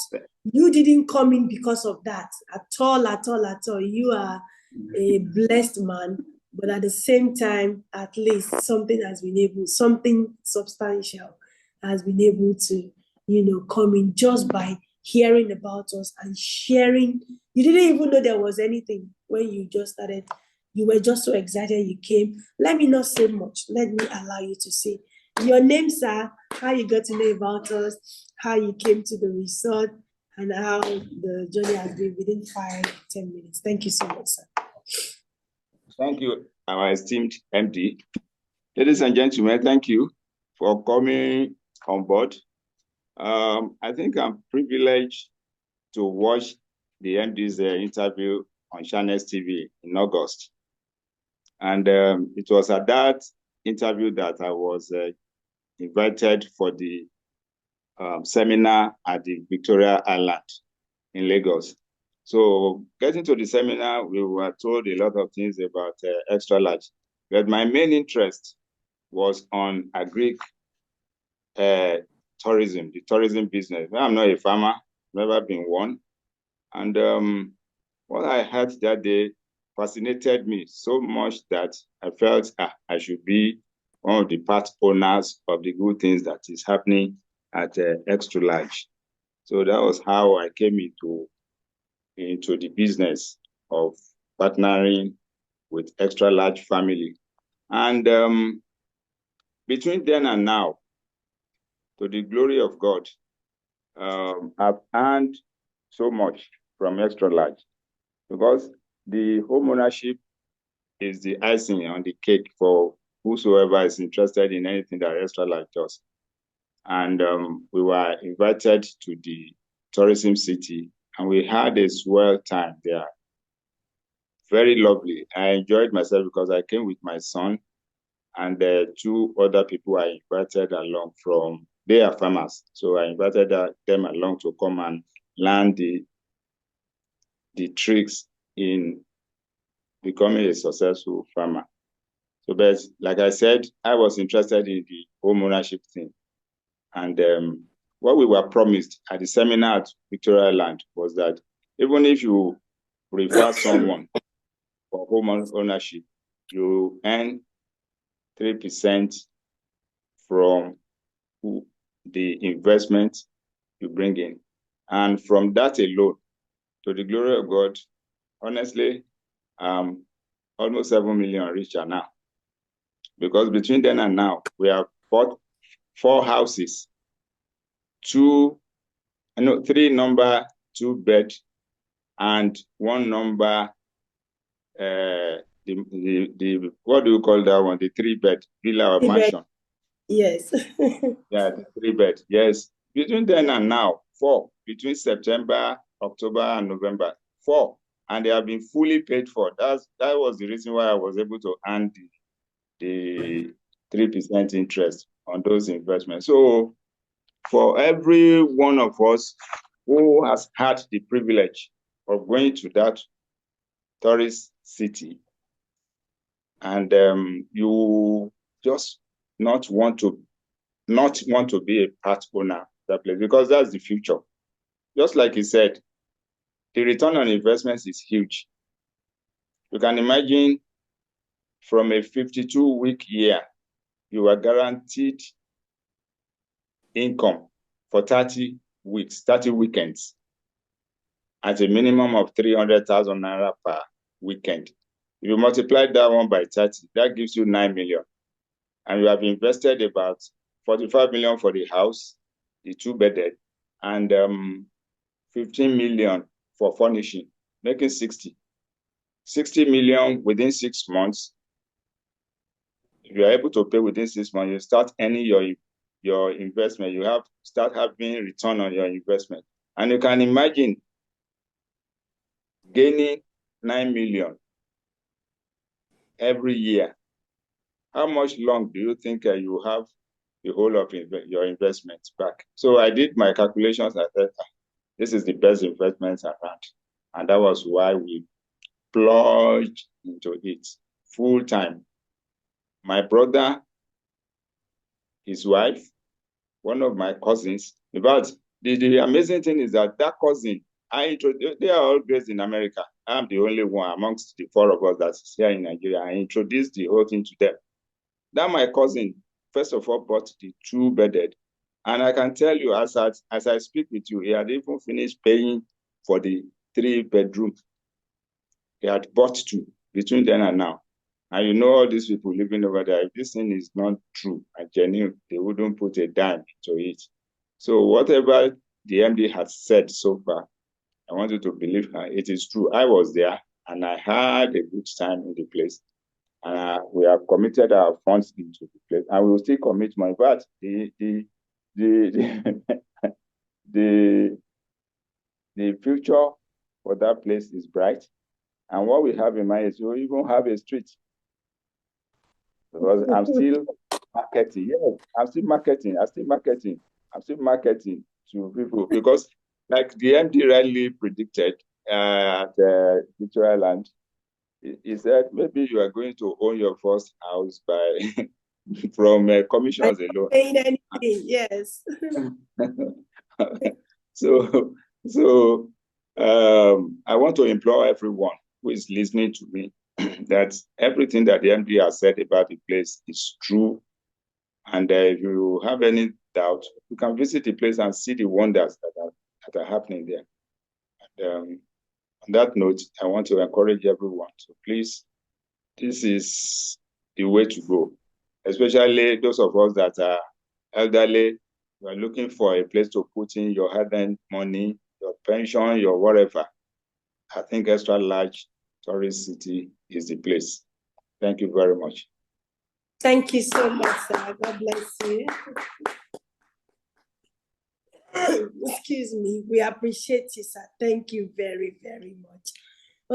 you didn't come in because of that at all, at all, at all. You are a blessed man, but at the same time, at least something substantial has been able to, come in just by hearing about us and sharing. You didn't even know there was anything when you just started. You were just so excited you came. Let me not say much. Let me allow you to say your name, sir, how you got to know about us, how you came to the resort, and how the journey has been within 5-10 minutes. Thank you so much, sir. Thank you, our esteemed MD. Ladies and gentlemen, thank you for coming on board. I think I'm privileged to watch the MD's interview on Channels TV in August. And it was at that interview that I was invited for the seminar at the Victoria Island in Lagos. So getting to the seminar, we were told a lot of things about extra large, but my main interest was on tourism, the tourism business. I'm not a farmer, never been one. And what I heard that day fascinated me so much that I felt I should be one of the part owners of the good things that is happening at extra large. So that was how I came into the business of partnering with extra large family. And between then and now, to the glory of God, I've earned so much from extra large because the home ownership is the icing on the cake for whosoever is interested in anything that extra large does. And we were invited to the tourism city and we had a swell time there. Very lovely. I enjoyed myself because I came with my son and two other people I invited along from, they are farmers. So I invited them along to come and learn the tricks in becoming a successful farmer. So, but like I said, I was interested in the home ownership thing. And what we were promised at the seminar at Victoria Island was that even if you refer someone for home ownership, you earn 3% from the investment you bring in. And from that alone, to the glory of God, honestly, almost 7 million richer now. Because between then and now, we have bought 4 houses, 3 number 2-bed, and 1 number, the what do you call that one? The 3-bed villa or mansion. Yes. Yeah, the 3-bed. Yes. Between then and now, 4. Between September, October, and November, 4. And they have been fully paid for. That was the reason why I was able to earn the 3% interest on those investments. So for every one of us who has had the privilege of going to that tourist city, and you just not want to be a part owner of that place, because that's the future. Just like he said, the return on investments is huge. You can imagine from a 52-week year, you are guaranteed income for 30 weeks, 30 weekends, at a minimum of 300,000 naira per weekend. If you multiply that one by 30, that gives you 9 million. And you have invested about 45 million for the house, the 2-bedded, and 15 million for furnishing, making 60. 60 million within 6 months. If you are able to pay within 6 months, you start earning your investment. You start having return on your investment. And you can imagine gaining 9 million every year. How much long do you think you have the whole of your investments back? So I did my calculations. I said, this is the best investment around. And that was why we plunged into it full time. My brother, his wife, one of my cousins. In fact, the amazing thing is that cousin, they are all based in America. I'm the only one amongst the four of us that's here in Nigeria. I introduced the whole thing to them. That my cousin, first of all, bought the 2-bedded. And I can tell you, as I speak with you, he had even finished paying for the 3-bedroom. He had bought 2 between then and now. And you know all these people living over there, if this thing is not true and genuine, they wouldn't put a dime into it. So whatever the MD has said so far, I want you to believe her. It is true. I was there and I had a good time in the place. We have committed our funds into the place, and we will still commit money. But the future for that place is bright. And what we have in mind is we even have a street. Because I'm still marketing. Yes, I'm still marketing to people. Because like the MD rightly predicted at Victoria Island, he said maybe you are going to own your first house by from commissions alone. Paying anything, yes. So I want to implore everyone who is listening to me that everything that the MD has said about the place is true. And if you have any doubt, you can visit the place and see the wonders that are happening there. And on that note, I want to encourage everyone to please, this is the way to go, especially those of us that are elderly. You are looking for a place to put in your hard-earned money, your pension, your whatever. I think Extra Large Tourist City is the place. Thank you very much. Thank you so much, sir. God bless you. Excuse me. We appreciate you, sir. Thank you very, very much.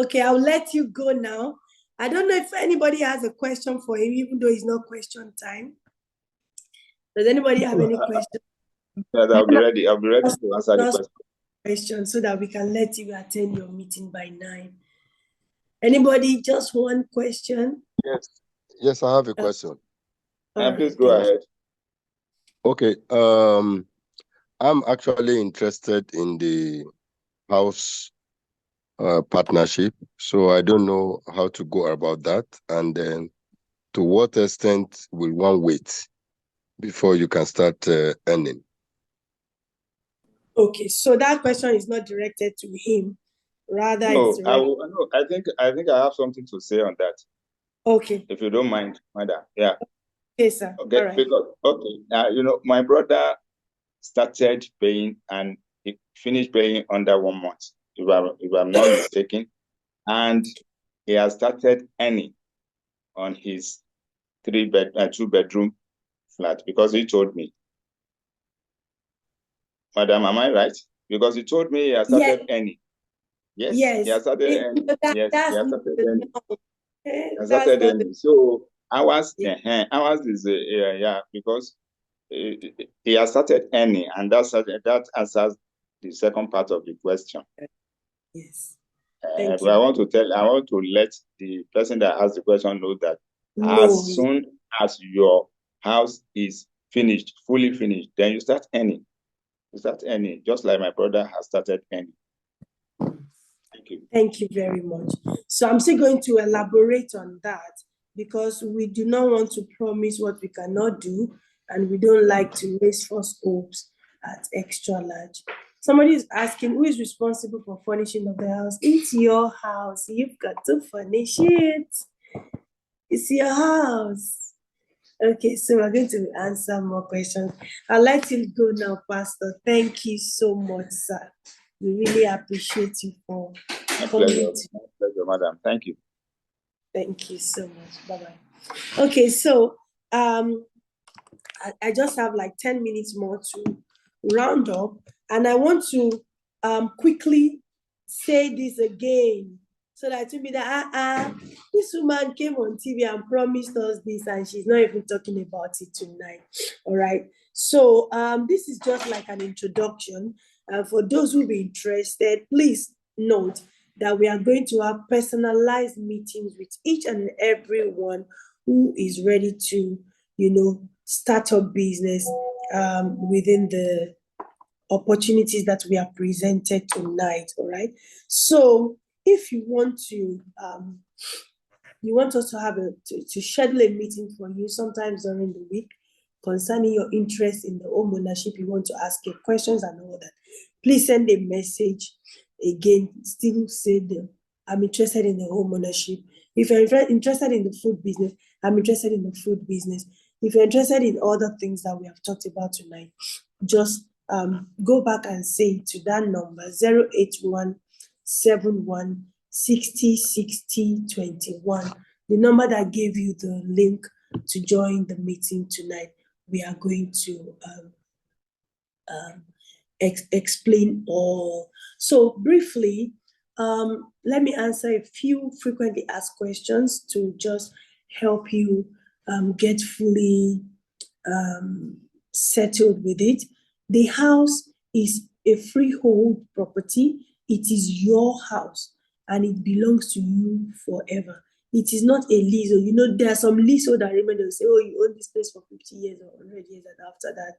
Okay, I'll let you go now. I don't know if anybody has a question for him, even though it's not question time. Does anybody have any question? Yes, I'll be ready. I'll be ready to answer the question so that we can let you attend your meeting by 9. Anybody, just one question? Yes, I have a question. Please go ahead. Okay. I'm actually interested in the house partnership, so I don't know how to go about that. And then, to what extent will one wait before you can start earning? Okay, so that question is not directed to him. Rather, no, I think I have something to say on that. Okay. If you don't mind, madam. Yeah. Okay, sir. Okay. All right. Because my brother started paying and he finished paying under 1 month, if I'm not mistaken, and he has started earning on his 2-bedroom flat because he told me. Madam, am I right? Because he told me he has started earning. Yes. He has started earning. Yes, he has started earning. He has started earning. So ours is because he has started earning, and that answers the second part of the question. Yes. I want to let the person that asked the question know that as soon as your house is finished, fully finished, then you start earning. You start earning, just like my brother has started earning. Thank you. Thank you very much. So I'm still going to elaborate on that because we do not want to promise what we cannot do, and we don't like to raise false hopes at Extra Large. Somebody is asking, who is responsible for furnishing of the house? It's your house. You've got to furnish it. It's your house. Okay, so we're going to answer more questions. I'll let you go now, Pastor. Thank you so much, sir. We really appreciate you for coming. My pleasure, madam. Thank you. Thank you so much. Bye-bye. Okay, so I just have like 10 minutes more to round up, and I want to quickly say this again So that to be that, this woman came on TV and promised us this, and she's not even talking about it tonight. All right. So this is just like an introduction. For those who be interested, please note that we are going to have personalized meetings with each and everyone who is ready to, start a business within the opportunities that we are presented tonight. All right. So if you want us to have to schedule a meeting for you sometimes during the week concerning your interest in the home ownership, you want to ask your questions and all that, please send a message. Again, still say I'm interested in the home ownership. If you're interested in the food business, I'm interested in the food business. If you're interested in other things that we have talked about tonight, just go back and say to that number 08171 60 60 21, the number that gave you the link to join the meeting tonight. We are going to explain all. So briefly, let me answer a few frequently asked questions to just help you get fully settled with it. The house is a freehold property. It is your house and it belongs to you forever. It is not a leasehold. There are some leasehold agreements that say, oh, you own this place for 50 years or 100 years, and after that,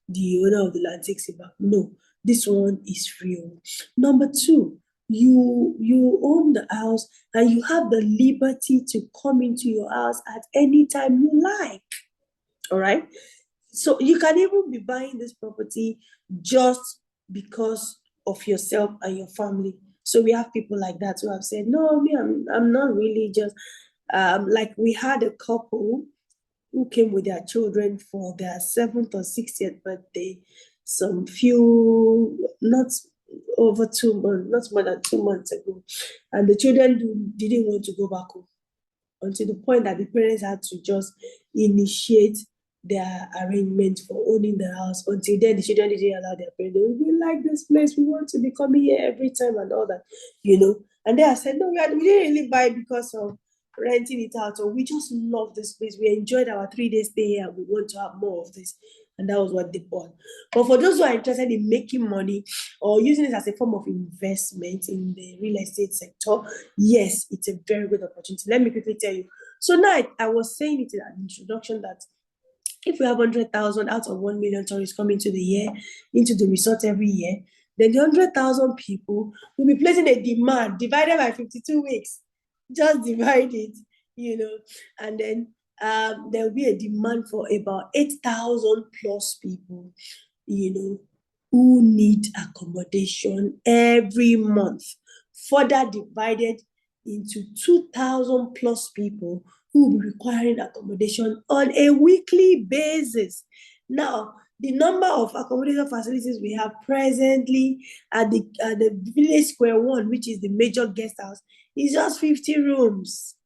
the owner of the land takes it back. No, this one is freehold. Number two, you own the house and you have the liberty to come into your house at any time you like. All right. So you can even be buying this property just because of yourself and your family. So we have people like that who have said, no, I'm not really just like we had a couple who came with their children for their 7th or 60th birthday, not over 2 months, not more than 2 months ago. And the children didn't want to go back home until the point that the parents had to just initiate their arrangement for owning the house. Until then, the children didn't allow their parents. We like this place. We want to be coming here every time and all that, And they have said, no, we didn't really buy because of renting it out, or we just love this place. We enjoyed our 3 days stay here and we want to have more of this. And that was what they bought. But for those who are interested in making money or using it as a form of investment in the real estate sector, yes, it's a very good opportunity. Let me quickly tell you. So now I was saying it in an introduction that if we have 100,000 out of 1 million tourists coming to into the resort every year, then the 100,000 people will be placing a demand divided by 52 weeks. Just divide it, and then there will be a demand for about 8,000 plus people, who need accommodation every month, further divided into 2,000 plus people who will be requiring accommodation on a weekly basis. Now, the number of accommodation facilities we have presently at the Village Square 1, which is the major guest house, is just 50 rooms.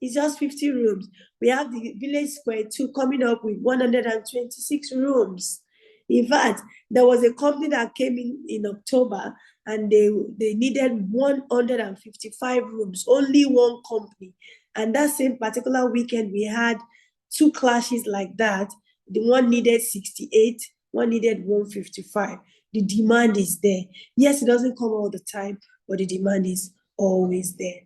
It's just 50 rooms. We have the Village Square 2 coming up with 126 rooms. In fact, there was a company that came in October and they needed 155 rooms, only one company. And that same particular weekend, we had 2 clashes like that. The one needed 68, one needed 155. The demand is there. Yes, it doesn't come all the time, but the demand is always there,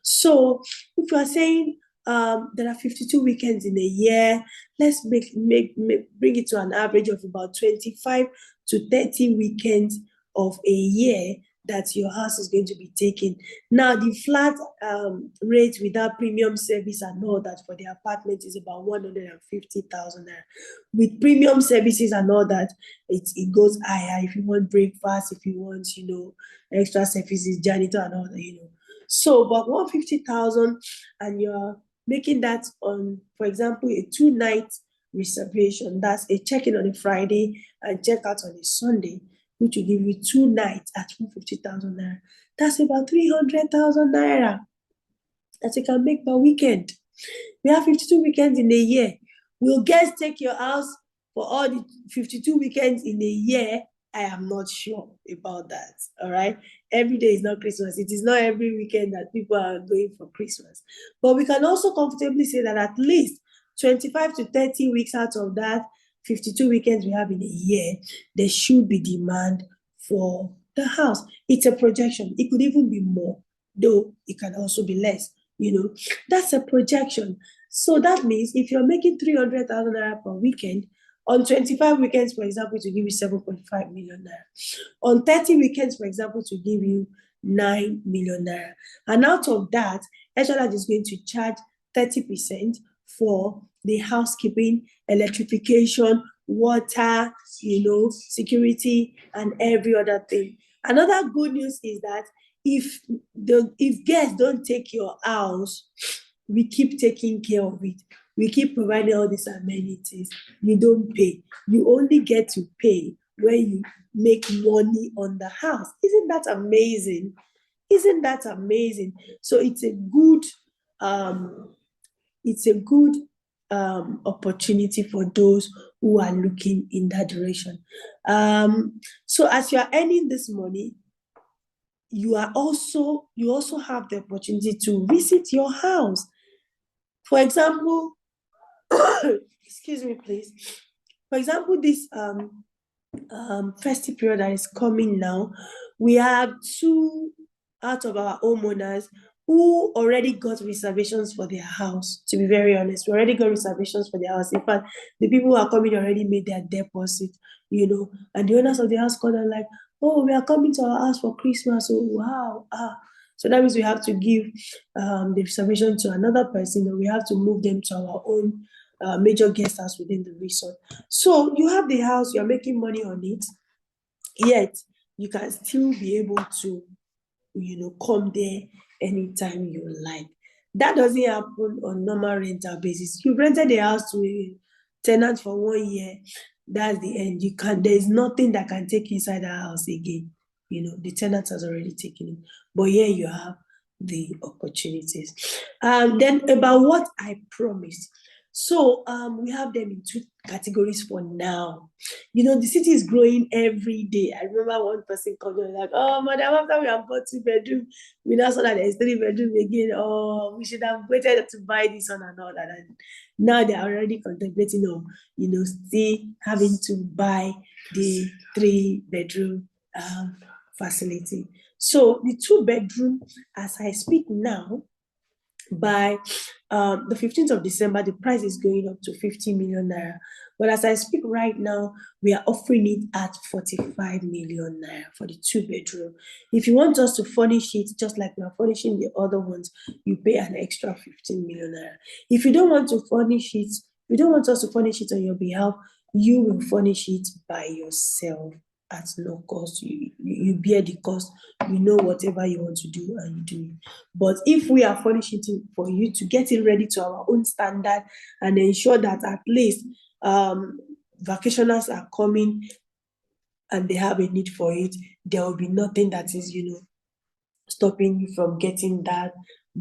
So if you are saying there are 52 weekends in a year, let's bring it to an average of about 25 to 30 weekends of a year that your house is going to be taking. Now, the flat rate without premium service and all that for the apartment is about 150,000 naira. With premium services and all that, it goes higher. If you want breakfast, if you want, extra services, janitor and all that, So, but 150,000, and you're making that on, for example, a 2-night reservation. That's a check-in on a Friday and check-out on a Sunday, which will give you 2 nights at 150,000 naira. That's about 300,000 naira that you can make per weekend. We have 52 weekends in a year. Will guests take your house for all the 52 weekends in a year I am not sure about that. All right. Every day is not Christmas. It is not every weekend that people are going for Christmas. But we can also comfortably say that at least 25 to 30 weeks out of that 52 weekends we have in a year, there should be demand for the house. It's a projection. It could even be more, though it can also be less. That's a projection. So that means if you're making 300,000 naira per weekend, on 25 weekends, for example, to give you 7.5 million naira. On 30 weekends, for example, to give you 9 million naira. And out of that, HLAD is going to charge 30% for the housekeeping, electrification, water, security, and every other thing. Another good news is that if guests don't take your house, we keep taking care of it. We keep providing all these amenities. You don't pay. You only get to pay when you make money on the house. Isn't that amazing? Isn't that amazing? So it's a good opportunity for those who are looking in that direction. So as you are earning this money, you also have the opportunity to visit your house. For example, excuse me, please. For example, this festive period that is coming now, we have 2 out of our homeowners who already got reservations for their house. To be very honest, we already got reservations for their house. In fact, the people who are coming already made their deposit, and the owners of the house called and like, oh, we are coming to our house for Christmas. Oh, wow. So that means we have to give the reservation to another person, and we have to move them to our own major guest house within the resort. So you have the house, you're making money on it, yet you can still be able to, come there anytime you like. That doesn't happen on normal rental basis. You rented a house to a tenant for 1 year, that's the end. There's nothing that can take you inside the house again. The tenant has already taken it. But here you have the opportunities. Then about what I promised. So we have them in 2 categories for now. The city is growing every day. I remember one person called me like, oh, madam, after we have bought 2 bedroom, we now saw that there's 3 bedroom again. Oh, we should have waited to buy this one and all that. And now they're already contemplating on, still having to buy the 3 bedroom facility. So the 2 bedroom, as I speak now, by the 15th of December, the price is going up to 50 million naira. But as I speak right now, we are offering it at 45 million naira for the 2 bedroom. If you want us to furnish it, just like we are furnishing the other ones, you pay an extra 15 million naira. If you don't want to furnish it, you don't want us to furnish it on your behalf, you will furnish it by yourself at no cost. You bear the cost. Whatever you want to do and you do it. But if we are furnishing it for you to get it ready to our own standard and ensure that at least vacationers are coming and they have a need for it, there will be nothing that is stopping you from getting that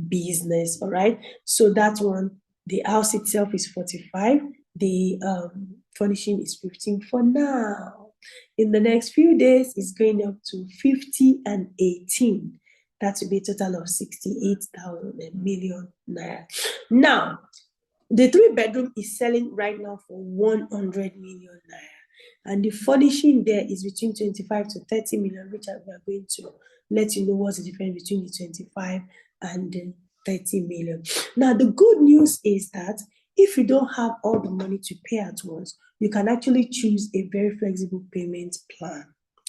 business. All right, so that one, the house itself is 45, the furnishing is 15 for now. In the next few days, it's going up to 50 and 18. That will be a total of 68,000 million naira. Now, the 3 bedroom is selling right now for 100 million naira. And the furnishing there is between 25 to 30 million, which we are going to let you know what's the difference between the 25 and the 30 million. Now, the good news is that if you don't have all the money to pay at once, you can actually choose a very flexible payment plan.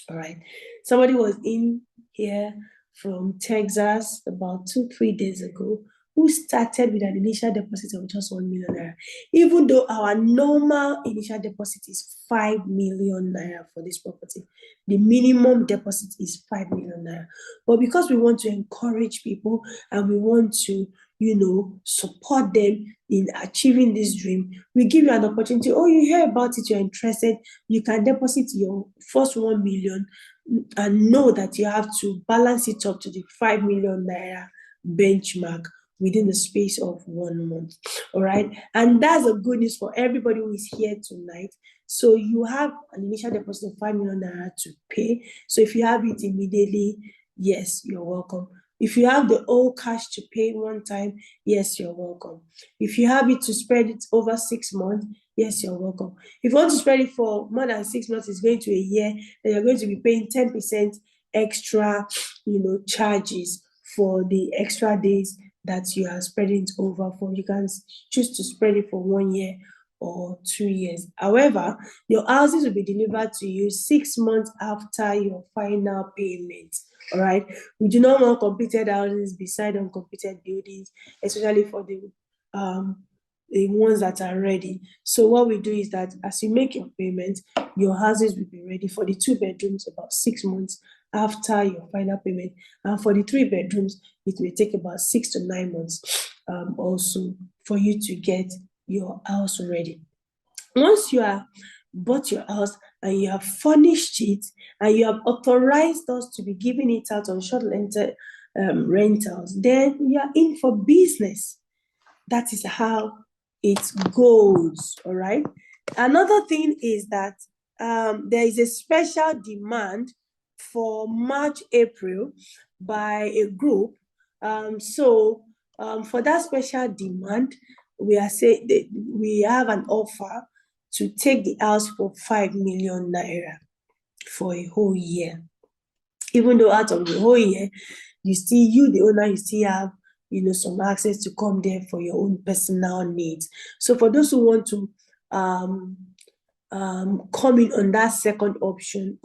All right. Somebody was in here from Texas about 2-3 days ago who started with an initial deposit of just 1 million naira, even though our normal initial deposit is 5 million naira for this property. The minimum deposit is 5 million naira. But because we want to encourage people and we want to, support them in achieving this dream, we give you an opportunity. Oh, you hear about it, you're interested, you can deposit your first 1 million and know that you have to balance it up to the 5 million naira benchmark within the space of 1 month. All right. And that's a good news for everybody who is here tonight, So you have an initial deposit of 5 million naira to pay. So if you have it immediately, yes, you're welcome. If you have the old cash to pay one time, yes, you're welcome. If you have it to spread it over 6 months, yes, you're welcome. If you want to spread it for more than 6 months, it's going to a year, then you're going to be paying 10% extra, charges for the extra days that you are spreading it over for. You can choose to spread it for 1 year or 2 years. However, your houses will be delivered to you 6 months after your final payment. All right. We do not want completed houses beside uncompleted buildings, especially for the ones that are ready. So what we do is that as you make your payment, your houses will be ready for the 2 bedrooms about 6 months after your final payment, and for the 3 bedrooms, it may take about 6 to 9 months also for you to get your house ready. Once you have bought your house and you have furnished it and you have authorized us to be giving it out on short rentals, then you are in for business. That is how it goes. All right. Another thing is that there is a special demand for March, April by a group. For that special demand, we are saying we have an offer to take the house for 5 million naira for a whole year. Even though out of the whole year, the owner, you still have some access to come there for your own personal needs. So for those who want to come in on that second option,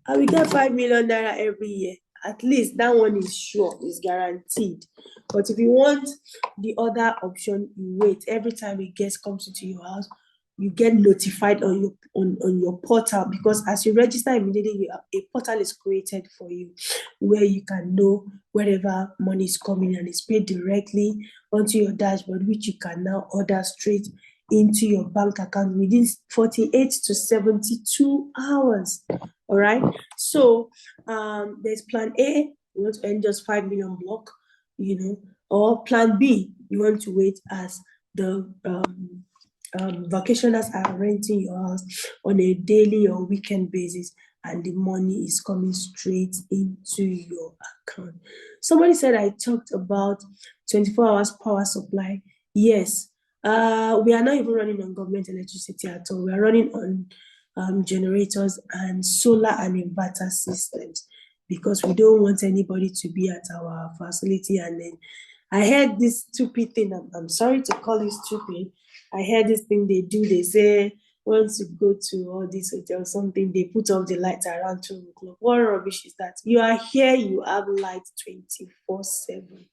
I will get 5 million naira every year. At least that one is sure, is guaranteed. But if you want the other option, you wait. Every time a guest comes into your house, you get notified on your portal, because as you register immediately, a portal is created for you where you can know wherever money is coming, and it's paid directly onto your dashboard, which you can now order straight into your bank account within 48 to 72 hours. All right. So there's plan A, you want to earn just 5 million block, or plan B, you want to wait as the vacationers are renting your house on a daily or weekend basis, and the money is coming straight into your account. Somebody said I talked about 24 hours power supply. Yes, we are not even running on government electricity at all. We are running on generators and solar and inverter systems, because we don't want anybody to be at our facility. And then I heard this stupid thing. I'm sorry to call it stupid. I heard this thing they do. They say once you go to all these hotels, something, they put off the lights around 2 o'clock. What rubbish is that? You are here, you have light 24/7.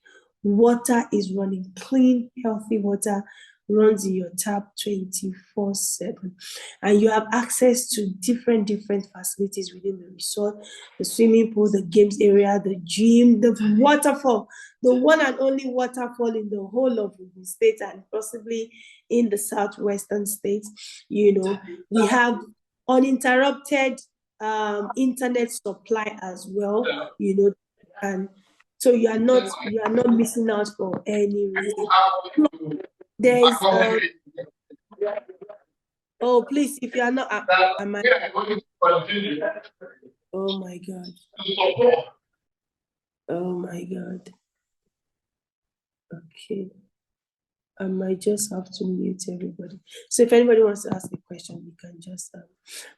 Water is running, clean, healthy water runs in your tap 24/7, and you have access to different facilities within the resort: the swimming pool, the games area, the gym, the waterfall, the one and only waterfall in the whole of the state, and possibly in the southwestern states. We have uninterrupted internet supply as well, and so you are not missing out for any reason. There is please, if you are not oh my god. Oh my god. Okay. I might just have to mute everybody. So if anybody wants to ask a question, you can just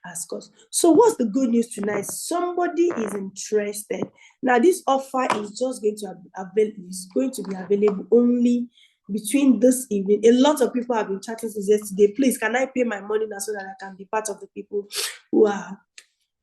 ask us. So what's the good news tonight? Somebody is interested. Now this offer is just going to be available only between this evening. A lot of people have been chatting since yesterday. Please, can I pay my money now so that I can be part of the people who are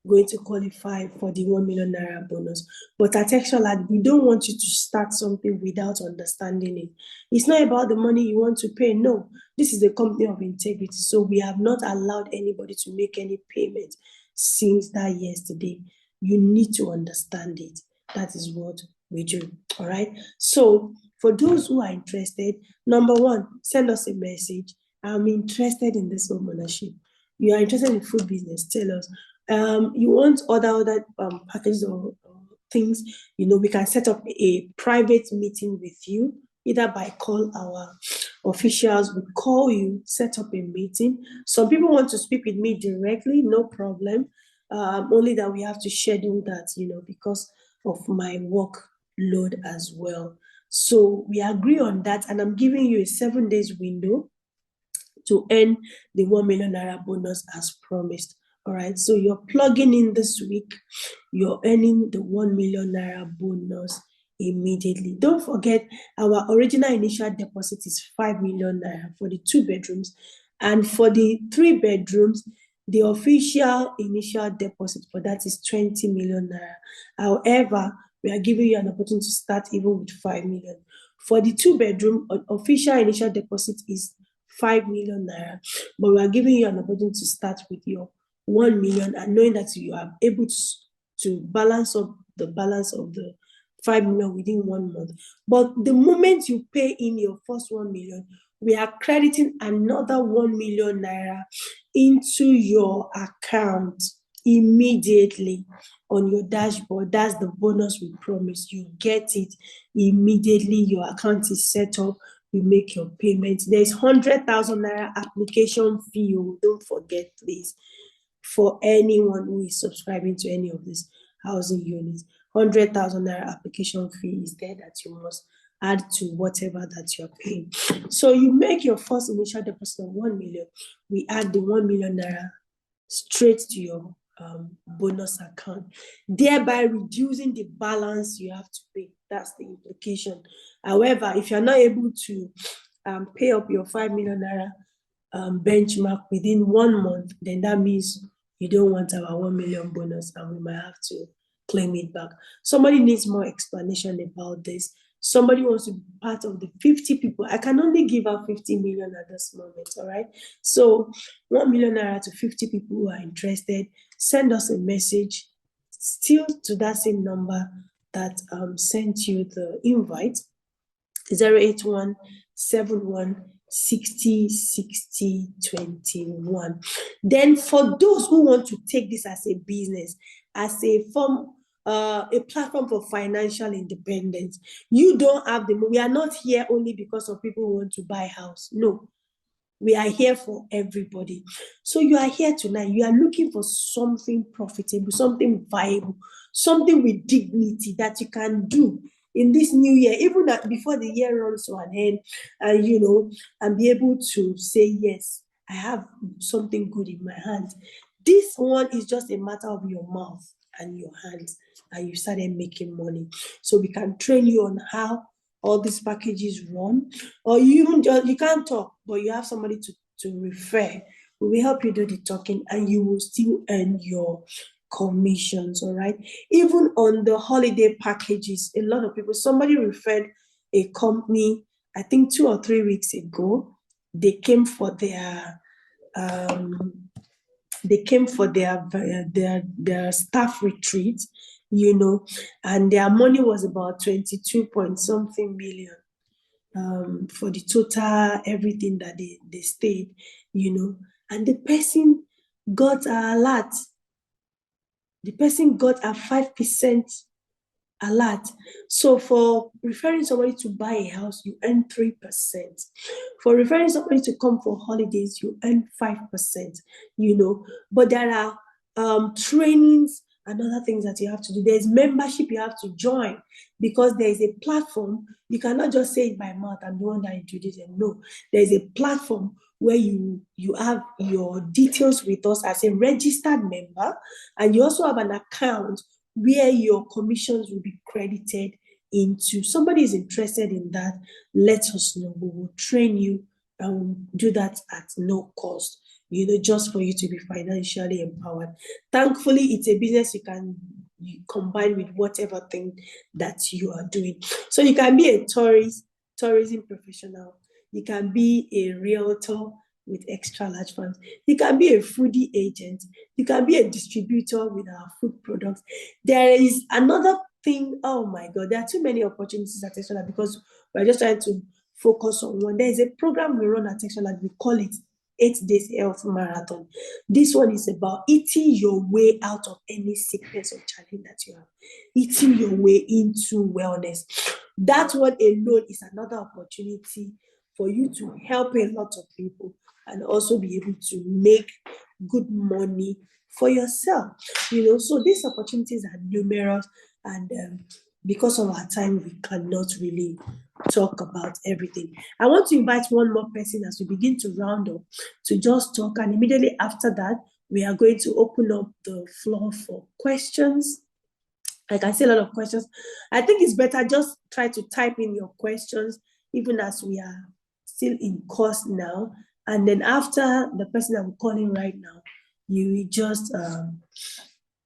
going to qualify for the 1 million naira bonus? But at Actionable, we don't want you to start something without understanding it. It's not about the money you want to pay. No, this is a company of integrity. So we have not allowed anybody to make any payment since that yesterday. You need to understand it. That is what we do. All right. So for those who are interested, number one, send us a message. I'm interested in this home ownership. You are interested in food business, tell us. You want other packages or things, we can set up a private meeting with you either by call. Our officials will call you, set up a meeting. Some people want to speak with me directly, no problem. Only that we have to schedule that, because of my workload as well. So we agree on that, and I'm giving you a 7 days window to earn the 1 million naira bonus as promised. All right, so you're plugging in this week, you're earning the 1 million naira bonus immediately. Don't forget, our original initial deposit is 5 million naira for the 2 bedrooms, and for the 3 bedrooms, the official initial deposit for that is 20 million naira. However, we are giving you an opportunity to start even with 5 million. For the 2 bedroom, official initial deposit is 5 million naira, but we are giving you an opportunity to start with your 1 million, and knowing that you are able to balance up the balance of the 5 million within 1 month. But the moment you pay in your first 1 million, we are crediting another 1 million naira into your account immediately on your dashboard. That's the bonus we promised. You get it immediately. Your account is set up. You make your payment. There's 100,000 naira application fee. Don't forget, please, for anyone who is subscribing to any of these housing units. 100,000 naira application fee is there that you must add to whatever that you're paying. So you make your first initial deposit of 1 million. We add the 1 million naira straight to your bonus account, thereby reducing the balance you have to pay. That's the implication. However, if you're not able to pay up your 5 million naira benchmark within 1 month, then that means you don't want our 1 million bonus, and we might have to claim it back. Somebody needs more explanation about this. Somebody wants to be part of the 50 people. I can only give out 50 million at this moment, all right? So 1 million naira to 50 people who are interested, send us a message, still to that same number that sent you the invite, 081 71 60 60 21. Then for those who want to take this as a business, as a form, a platform for financial independence, you don't have the, we are not here only because of people who want to buy a house. No, we are here for everybody. So you are here tonight, you are looking for something profitable, something viable, something with dignity that you can do in this new year, even before the year runs to an end, and be able to say, yes, I have something good in my hands. This one is just a matter of your mouth and your hands, and you started making money. So we can train you on how all these packages run, or you can't talk, but you have somebody to refer. We will help you do the talking, and you will still earn your commissions. All right. Even on the holiday packages, a lot of people, somebody referred a company, I think 2 or 3 weeks ago. They came for their staff retreat, and their money was about 22 point something million for the total everything that they stayed, and the person got a alert. The person got a 5% alert. So for referring somebody to buy a house, you earn 3%. For referring somebody to come for holidays, you earn 5%, But there are trainings and other things that you have to do. There's membership you have to join, because there is a platform. You cannot just say it by mouth, I'm the one that introduced them. No, there's a platform where you have your details with us as a registered member, and you also have an account where your commissions will be credited into. Somebody is interested in that, let us know. We will train you, and we'll do that at no cost, just for you to be financially empowered. Thankfully, it's a business you can combine with whatever thing that you are doing. So you can be a tourism professional. You can be a realtor with extra large funds. You can be a foodie agent. You can be a distributor with our food products. There is another thing. Oh my God, there are too many opportunities at Actionable, because we're just trying to focus on one. There is a program we run at Actionable. We call it 8 Days Health Marathon. This one is about eating your way out of any sickness or challenge that you have, eating your way into wellness. That one alone is another opportunity for you to help a lot of people and also be able to make good money for yourself. So these opportunities are numerous, and because of our time, we cannot really talk about everything. I want to invite one more person as we begin to round up to just talk, and immediately after that, we are going to open up the floor for questions. I can see a lot of questions. I think it's better just try to type in your questions, even as we are still in course now. And then after the person that we're calling right now, you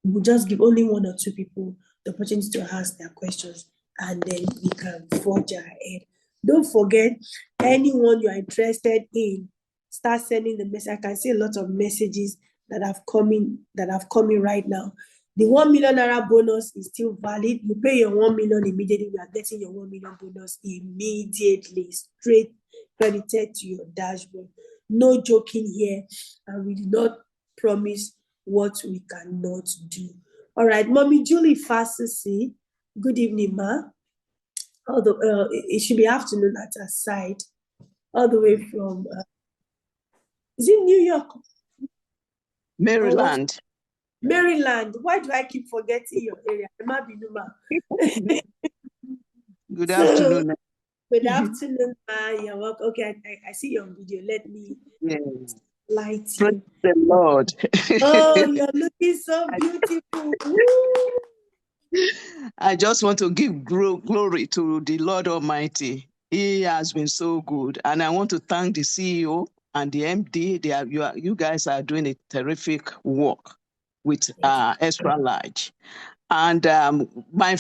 will just give only one or two people the opportunity to ask their questions, and then we can forge ahead. Don't forget, anyone you are interested in, start sending the message. I can see a lot of messages that have come in right now. The 1 million naira bonus is still valid. You pay your 1 million immediately. You are getting your 1 million bonus immediately, straight credited to your dashboard. No joking here, and we do not promise what we cannot do. All right, Mommy Julie Fasisi, good evening, ma. Although it should be afternoon at her side, all the way from, is it New York? Maryland. Maryland. Why do I keep forgetting your area? Good afternoon. Good afternoon, ma. You're welcome. Okay, I see you on video. Let me light you. Praise the Lord. Oh, you're looking so beautiful. Woo! I just want to give glory to the Lord Almighty. He has been so good. And I want to thank the CEO and the MD. You guys are doing a terrific work with Extra Large. And my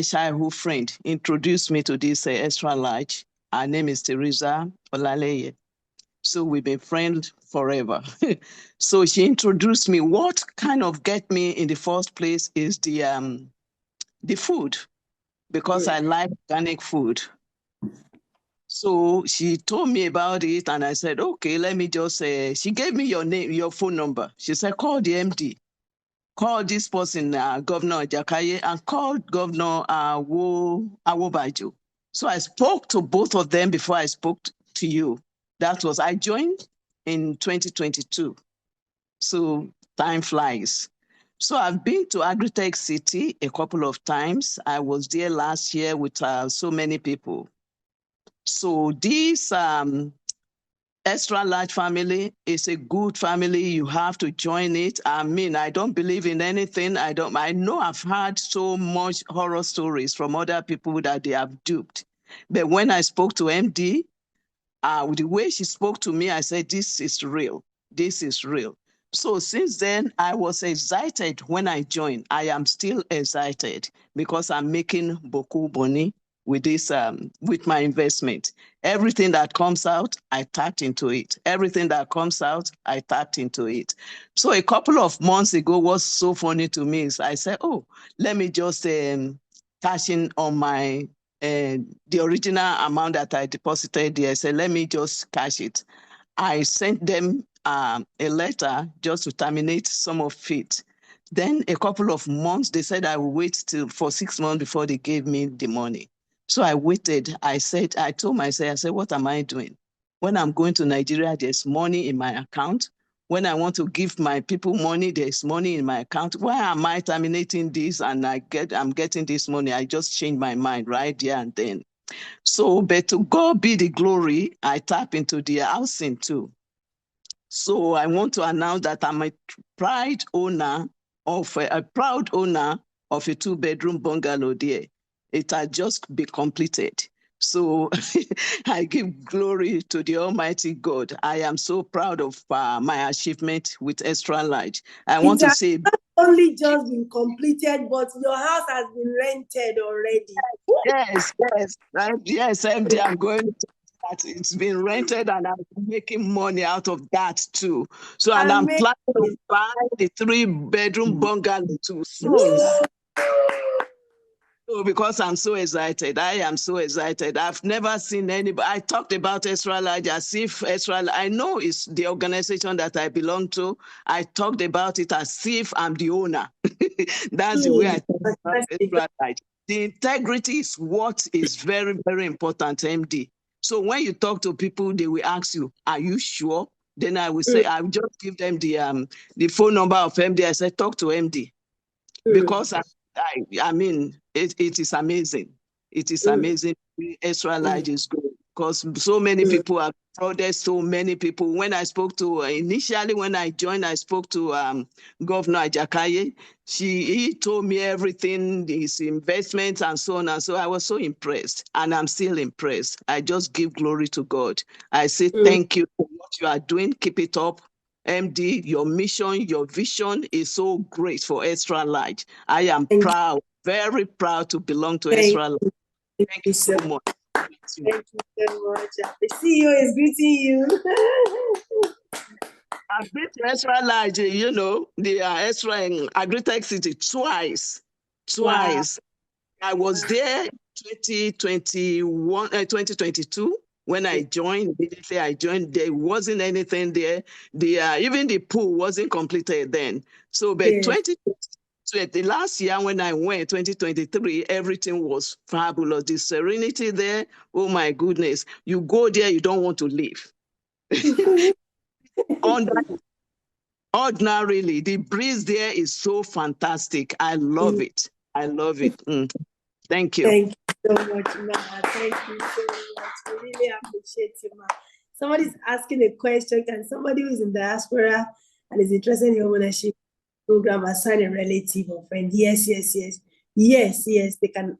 childhood friend, introduced me to this Extra Large. Her name is Teresa Olaleye. So we've been friends forever. So she introduced me. What kind of get me in the first place is the food, because I like organic food. So she told me about it, and I said, okay, let me just she gave me your name, your phone number. She said, call the MD. Call this person, Governor Jakaye, and call Governor Awobajo. So I spoke to both of them before I spoke to you. I joined in 2022. So time flies. So I've been to Agritech City a couple of times. I was there last year with so many people. So this Extra Large family is a good family. You have to join it. I mean, I don't believe in anything. I know I've heard so much horror stories from other people that they have duped. But when I spoke to MD, the way she spoke to me, I said, this is real. This is real. So since then, I was excited when I joined. I am still excited because I'm making beaucoup money with this, with my investment. Everything that comes out, I tapped into it. Everything that comes out, I tapped into it. So a couple of months ago, what's so funny to me is I said, oh, let me just cash in on my the original amount that I deposited there. I said, let me just cash it. I sent them a letter just to terminate some of it. Then a couple of months, they said I will wait for 6 months before they gave me the money. So I waited. I told myself, I said, what am I doing? When I'm going to Nigeria, there's money in my account. When I want to give my people money, there's money in my account. Why am I terminating this and I'm getting this money? I just changed my mind right there and then. So, but to God be the glory, I tap into the housing too. So I want to announce that I'm a proud owner of a 2-bedroom bungalow there. It has just been completed. So I give glory to the Almighty God. I am so proud of my achievement with Extra Large. I want to say, only just been completed, but your house has been rented already. Yes, MD, I'm going to that. It's been rented and I'm making money out of that too. So, and I'm planning to buy the 3-bedroom bungalow too soon. So because I'm so excited, I am so excited. I've never seen anybody. I talked about Extra Large as if I know it's the organization that I belong to. I talked about it as if I'm the owner. That's the way I talk about Extra Large. The integrity is what is very, very important, MD. So when you talk to people, they will ask you, "Are you sure?" Then I will say, I will just give them the phone number of MD. I said, "Talk to MD," because I mean, it is amazing. It is amazing. Extra large is good because so many people have frauded so many people. When I spoke to, initially when I joined, I spoke to Governor Ajakaye. He told me everything, his investments and so on. And so I was so impressed, and I'm still impressed. I just give glory to God. I say thank you for what you are doing. Keep it up. MD, your mission, your vision is so great for Extra Large. I am proud, very proud to belong to Extra Large. Thank you so much. Thank you so much. The CEO is greeting you. I've been to Extra Large, you know, the Extra in Agritech City twice. Wow. I was there 2022. When I joined, immediately I joined, there wasn't anything there. Even the pool wasn't completed then. So, but 2020, last year when I went, 2023, everything was fabulous. The serenity there, oh my goodness. You go there, you don't want to leave. Ordinarily, the breeze there is so fantastic. I love it. I love it. Thank you. Thank you so much, Ma. Thank you so much. We really appreciate you, Ma. Somebody's asking a question. Can somebody who is in diaspora and is interested in your ownership program assign a relative or friend? Yes. They can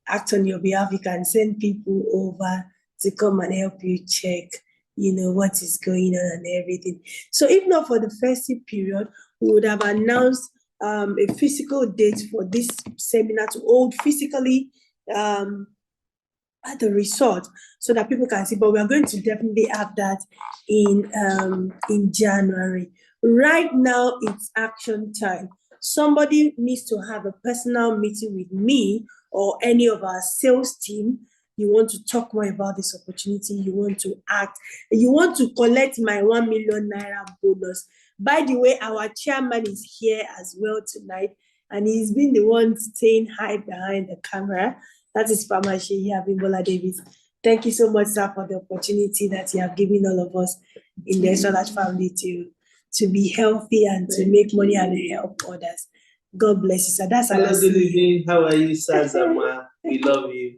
act on your behalf. You can send people over to come and help you check, what is going on and everything. So if not for the festive period, we would have announced a physical date for this seminar to hold physically at the resort so that people can see, but we are going to definitely have that in January. Right now, it's action time. Somebody needs to have a personal meeting with me or any of our sales team. You want to talk more about this opportunity, you want to act, you want to collect my 1 million naira bonus. By the way, our chairman is here as well tonight, and he's been the one staying high behind the camera. That is Farmer Sheyi Abimbola Davis. Thank you so much, sir, for the opportunity that you have given all of us in the Extra Large family to be healthy and to make money and help others. God bless you, sir. That's Hello, good evening. How are you, sir? Zama? We love you.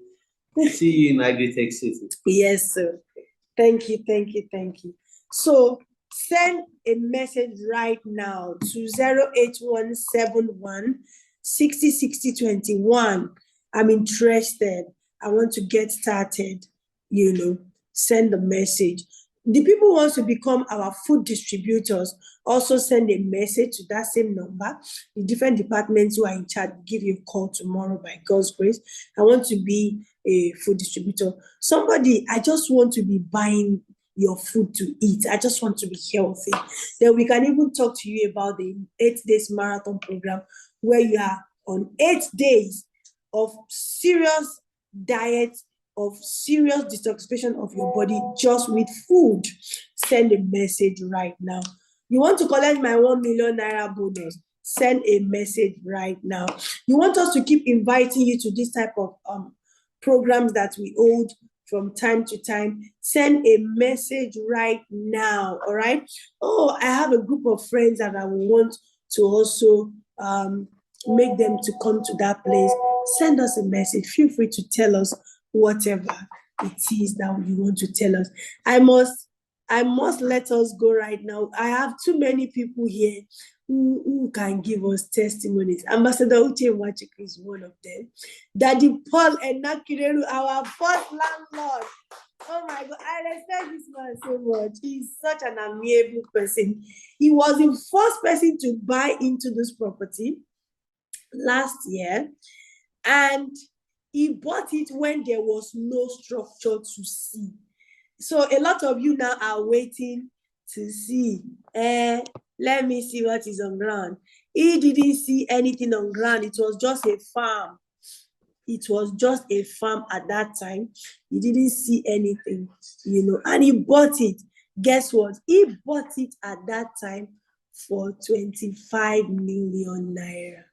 See you in Agritech City. Yes, sir. Thank you. So send a message right now to 08171 606021. I'm interested. I want to get started. Send a message. The people who want to become our food distributors also send a message to that same number. The different departments who are in charge will give you a call tomorrow by God's grace. I want to be a food distributor. Somebody, I just want to be buying your food to eat. I just want to be healthy. Then we can even talk to you about the 8 days marathon program where you are on 8 days of serious diet, of serious detoxification of your body just with food. Send a message right now. You want to collect my 1 million naira bonus? Send a message right now. You want us to keep inviting you to this type of programs that we hold from time to time? Send a message right now, all right? Oh, I have a group of friends that I want to also make them to come to that place. Send us a message. Feel free to tell us whatever it is that you want to tell us. I must let us go right now. I have too many people here who can give us testimonies. Ambassador Uche Nwachukwu is one of them. Daddy Paul Enakireru, our first landlord. Oh my God, I respect this man so much. He's such an amiable person. He was the first person to buy into this property last year, and he bought it when there was no structure to see. So a lot of you now are waiting to see. Let me see what is on ground. He didn't see anything on ground. It was just a farm. It was just a farm at that time. He didn't see anything, and he bought it. Guess what? He bought it at that time for 25 million naira.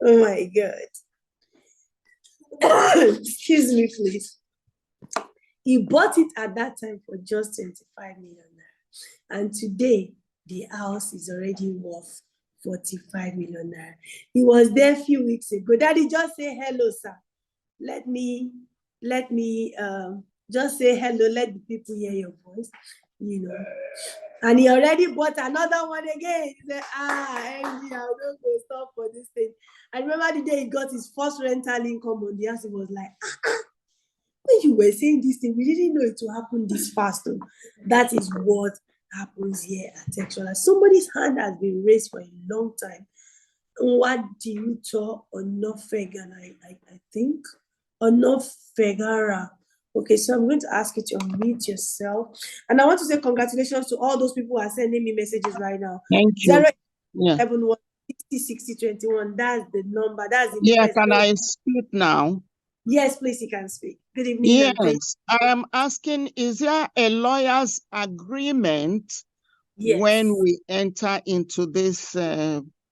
Oh my God. Excuse me, please. He bought it at that time for just 25 million naira. And today, the house is already worth 45 million naira. He was there a few weeks ago. Daddy, just say hello, sir. Let me just say hello, let the people hear your voice, you know. And he already bought another one again. He said, MG, I'll not go stop for this thing. I remember the day he got his first rental income on the house, he was like, when you were saying this thing, we didn't know it would happen this fast. Though. That is what happens here at Textual. Somebody's hand has been raised for a long time. What do you talk on Norfegan? I think on Norfegara. Okay, so I'm going to ask you to unmute yourself. And I want to say congratulations to all those people who are sending me messages right now. Thank you. Yeah. 071 60 21. That's the number. That's the Yeah, best. can I speak now? Yes, please, you can speak. Good evening. Yes, I am asking, is there a lawyer's agreement when we enter into this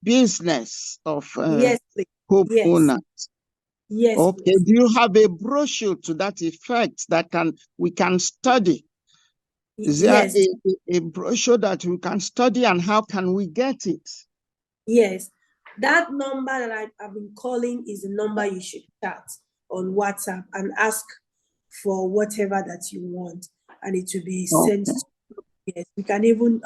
business of yes, please. homeowners? Yes. Okay, Please. do you have a brochure to that effect that we can study? Is there a brochure that we can study, and how can we get it? Yes, that number that I've been calling is the number you should chat on WhatsApp and ask for whatever that you want, and it will be sent to you. Yes, we can even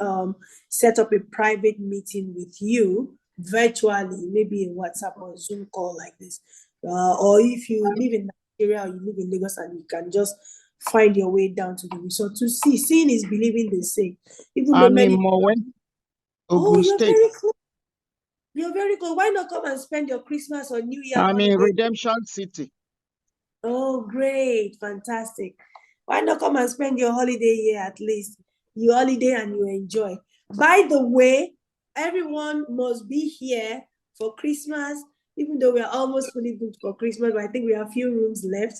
set up a private meeting with you virtually, maybe a WhatsApp or Zoom call like this. Or if you live in Nigeria or you live in Lagos, and you can just find your way down to the resort to see. Seeing is believing, they say. Even though many Mowe, oh, you're State. very close. You're very good. Why not come and spend your Christmas or New Year I'm in holiday? Redemption City. Oh, great. Fantastic. Why not come and spend your holiday here at least? You holiday and you enjoy. By the way, everyone must be here for Christmas, even though we are almost fully booked for Christmas, but I think we have a few rooms left.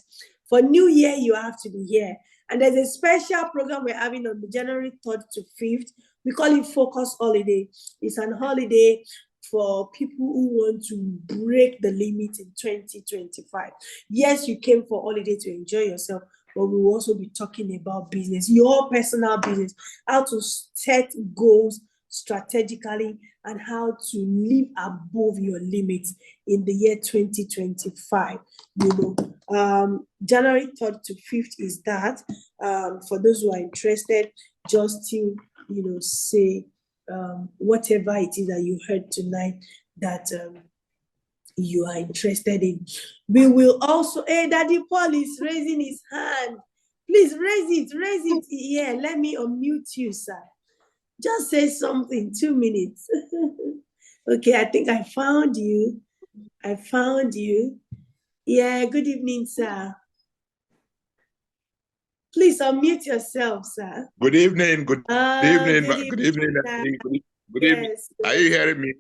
For New Year, you have to be here. And there's a special program we're having on the January 3rd to 5th. We call it Focus Holiday. It's an holiday for people who want to break the limit in 2025. Yes, you came for holiday to enjoy yourself, but we will also be talking about business, your personal business, how to set goals strategically, and how to live above your limits in the year 2025. You know, January 3rd to 5th is that. For those who are interested, just to say whatever it is that you heard tonight that you are interested in. We will also, hey, Daddy Paul is raising his hand. Please raise it. Yeah, let me unmute you, sir. Just say something, 2 minutes. Okay, I think I found you. Yeah, good evening, sir. Please unmute yourself, sir. Good evening. Good evening. Good evening. Good evening. Are you hearing me?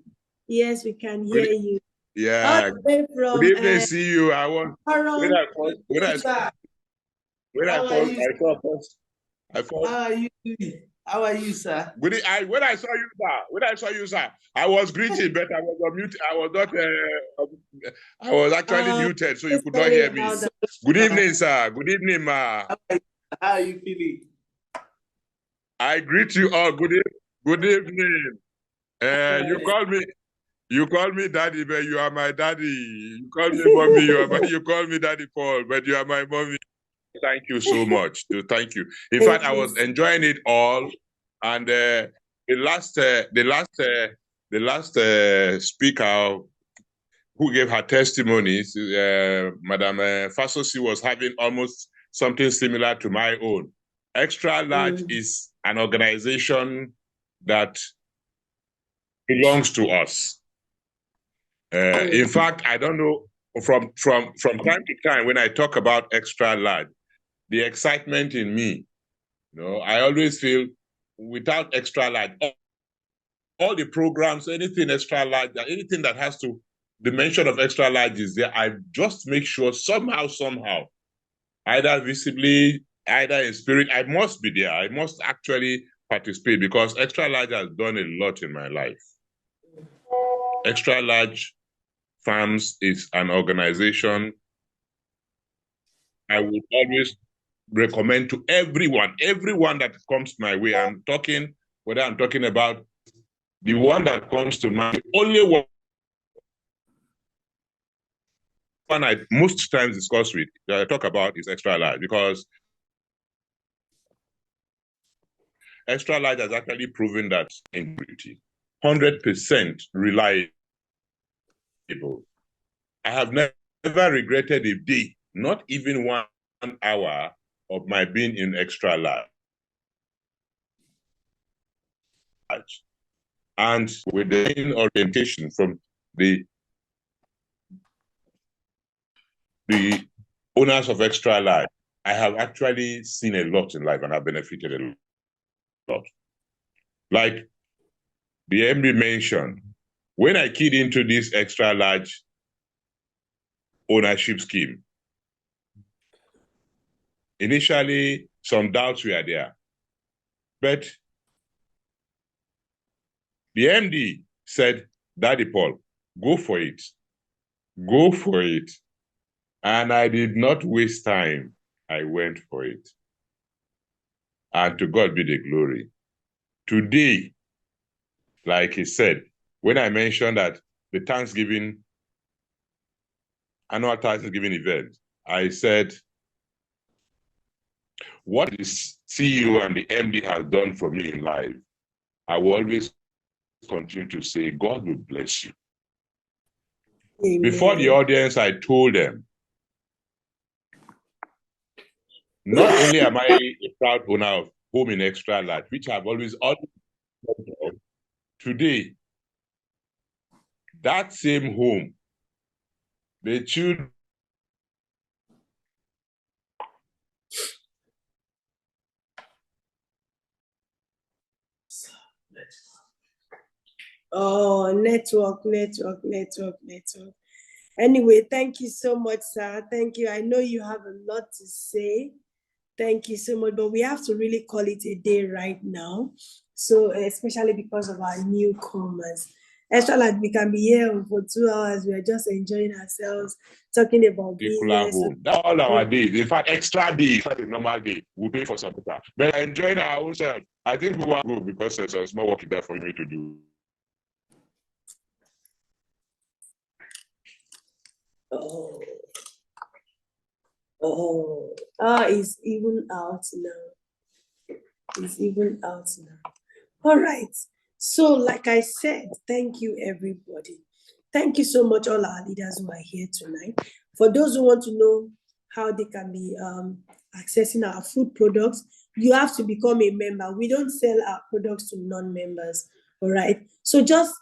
Yes, we can hear you. Yeah. Good evening. See you. I want. How are you, sir? When I saw you, sir, I was greeting, but I was unmuted. I was not. I was actually muted, so you could not hear me. Good evening, sir. Good evening, ma. How are you feeling? I greet you all. Good evening. You call me daddy, but you are my daddy. You call me mommy, you call me daddy Paul, but you are my mommy. Thank you so much. Thank you. In fact, I was enjoying it all, and the last speaker who gave her testimonies, Madam Fasosi, was having almost something similar to my own. Extra Large is an organization that belongs to us. In fact, I don't know, from time to time when I talk about Extra Large, the excitement in me, I always feel without Extra Large, all the programs, anything Extra Large, anything that has to, the mention of Extra Large is there, I just make sure somehow, either visibly, either in spirit, I must be there. I must actually participate, because Extra Large has done a lot in my life. Extra Large Farms is an organization I would always recommend to everyone that comes my way. Whether I'm talking about the one that comes to mind, the only one I most times discuss with, that I talk about, is Extra Large, because Extra Large has actually proven that integrity, 100% reliable. I have never regretted a day, not even 1 hour of my being in Extra Large. And with the orientation from the owners of Extra Large, I have actually seen a lot in life and have benefited a lot. Like the MD mentioned, when I keyed into this Extra Large ownership scheme, initially some doubts were there, but the MD said, Daddy Paul, go for it. Go for it. And I did not waste time. I went for it. And to God be the glory. Today, like he said, when I mentioned that the annual Thanksgiving event, I said, what the CEO and the MD has done for me in life, I will always continue to say, God will bless you. Amen. Before the audience, I told them, not only am I a proud owner of Home in Extra Large, which I've always today, that same home, the children Oh, network. Anyway, thank you so much, sir. Thank you. I know you have a lot to say. Thank you so much, but we have to really call it a day right now. So, especially because of our newcomers. Extra Large, we can be here for 2 hours. We are just enjoying ourselves, talking about business. Home. That's all our days. In fact, extra days, not a normal day. We pay for something. But enjoying our own self. I think we want to go because there's a small work there for me to do. It's even out now. It's even out now. All right. So, like I said, thank you, everybody. Thank you so much, all our leaders who are here tonight. For those who want to know how they can be accessing our food products, you have to become a member. We don't sell our products to non-members, all right? So just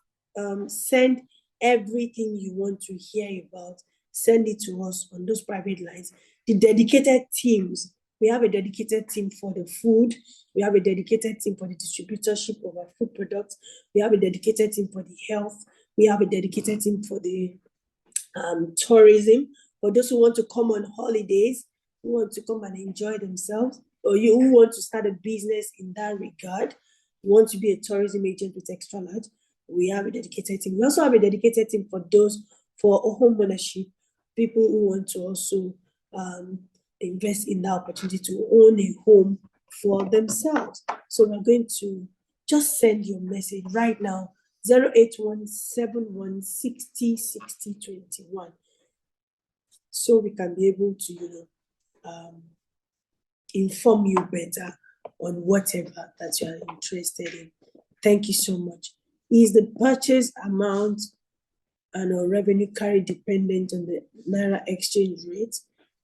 send everything you want to hear about, send it to us on those private lines. The dedicated teams, we have a dedicated team for the food. We have a dedicated team for the distributorship of our food products. We have a dedicated team for the health. We have a dedicated team for the tourism. For those who want to come on holidays, who want to come and enjoy themselves, or you who want to start a business in that regard, you want to be a tourism agent with Extra Large, we have a dedicated team. We also have a dedicated team for those for home ownership, people who want to also invest in the opportunity to own a home for themselves. So we're going to just send your message right now, 08171606021, so we can be able to inform you better on whatever that you are interested in. Thank you so much. Is the purchase amount and our revenue carry dependent on the Naira exchange rate?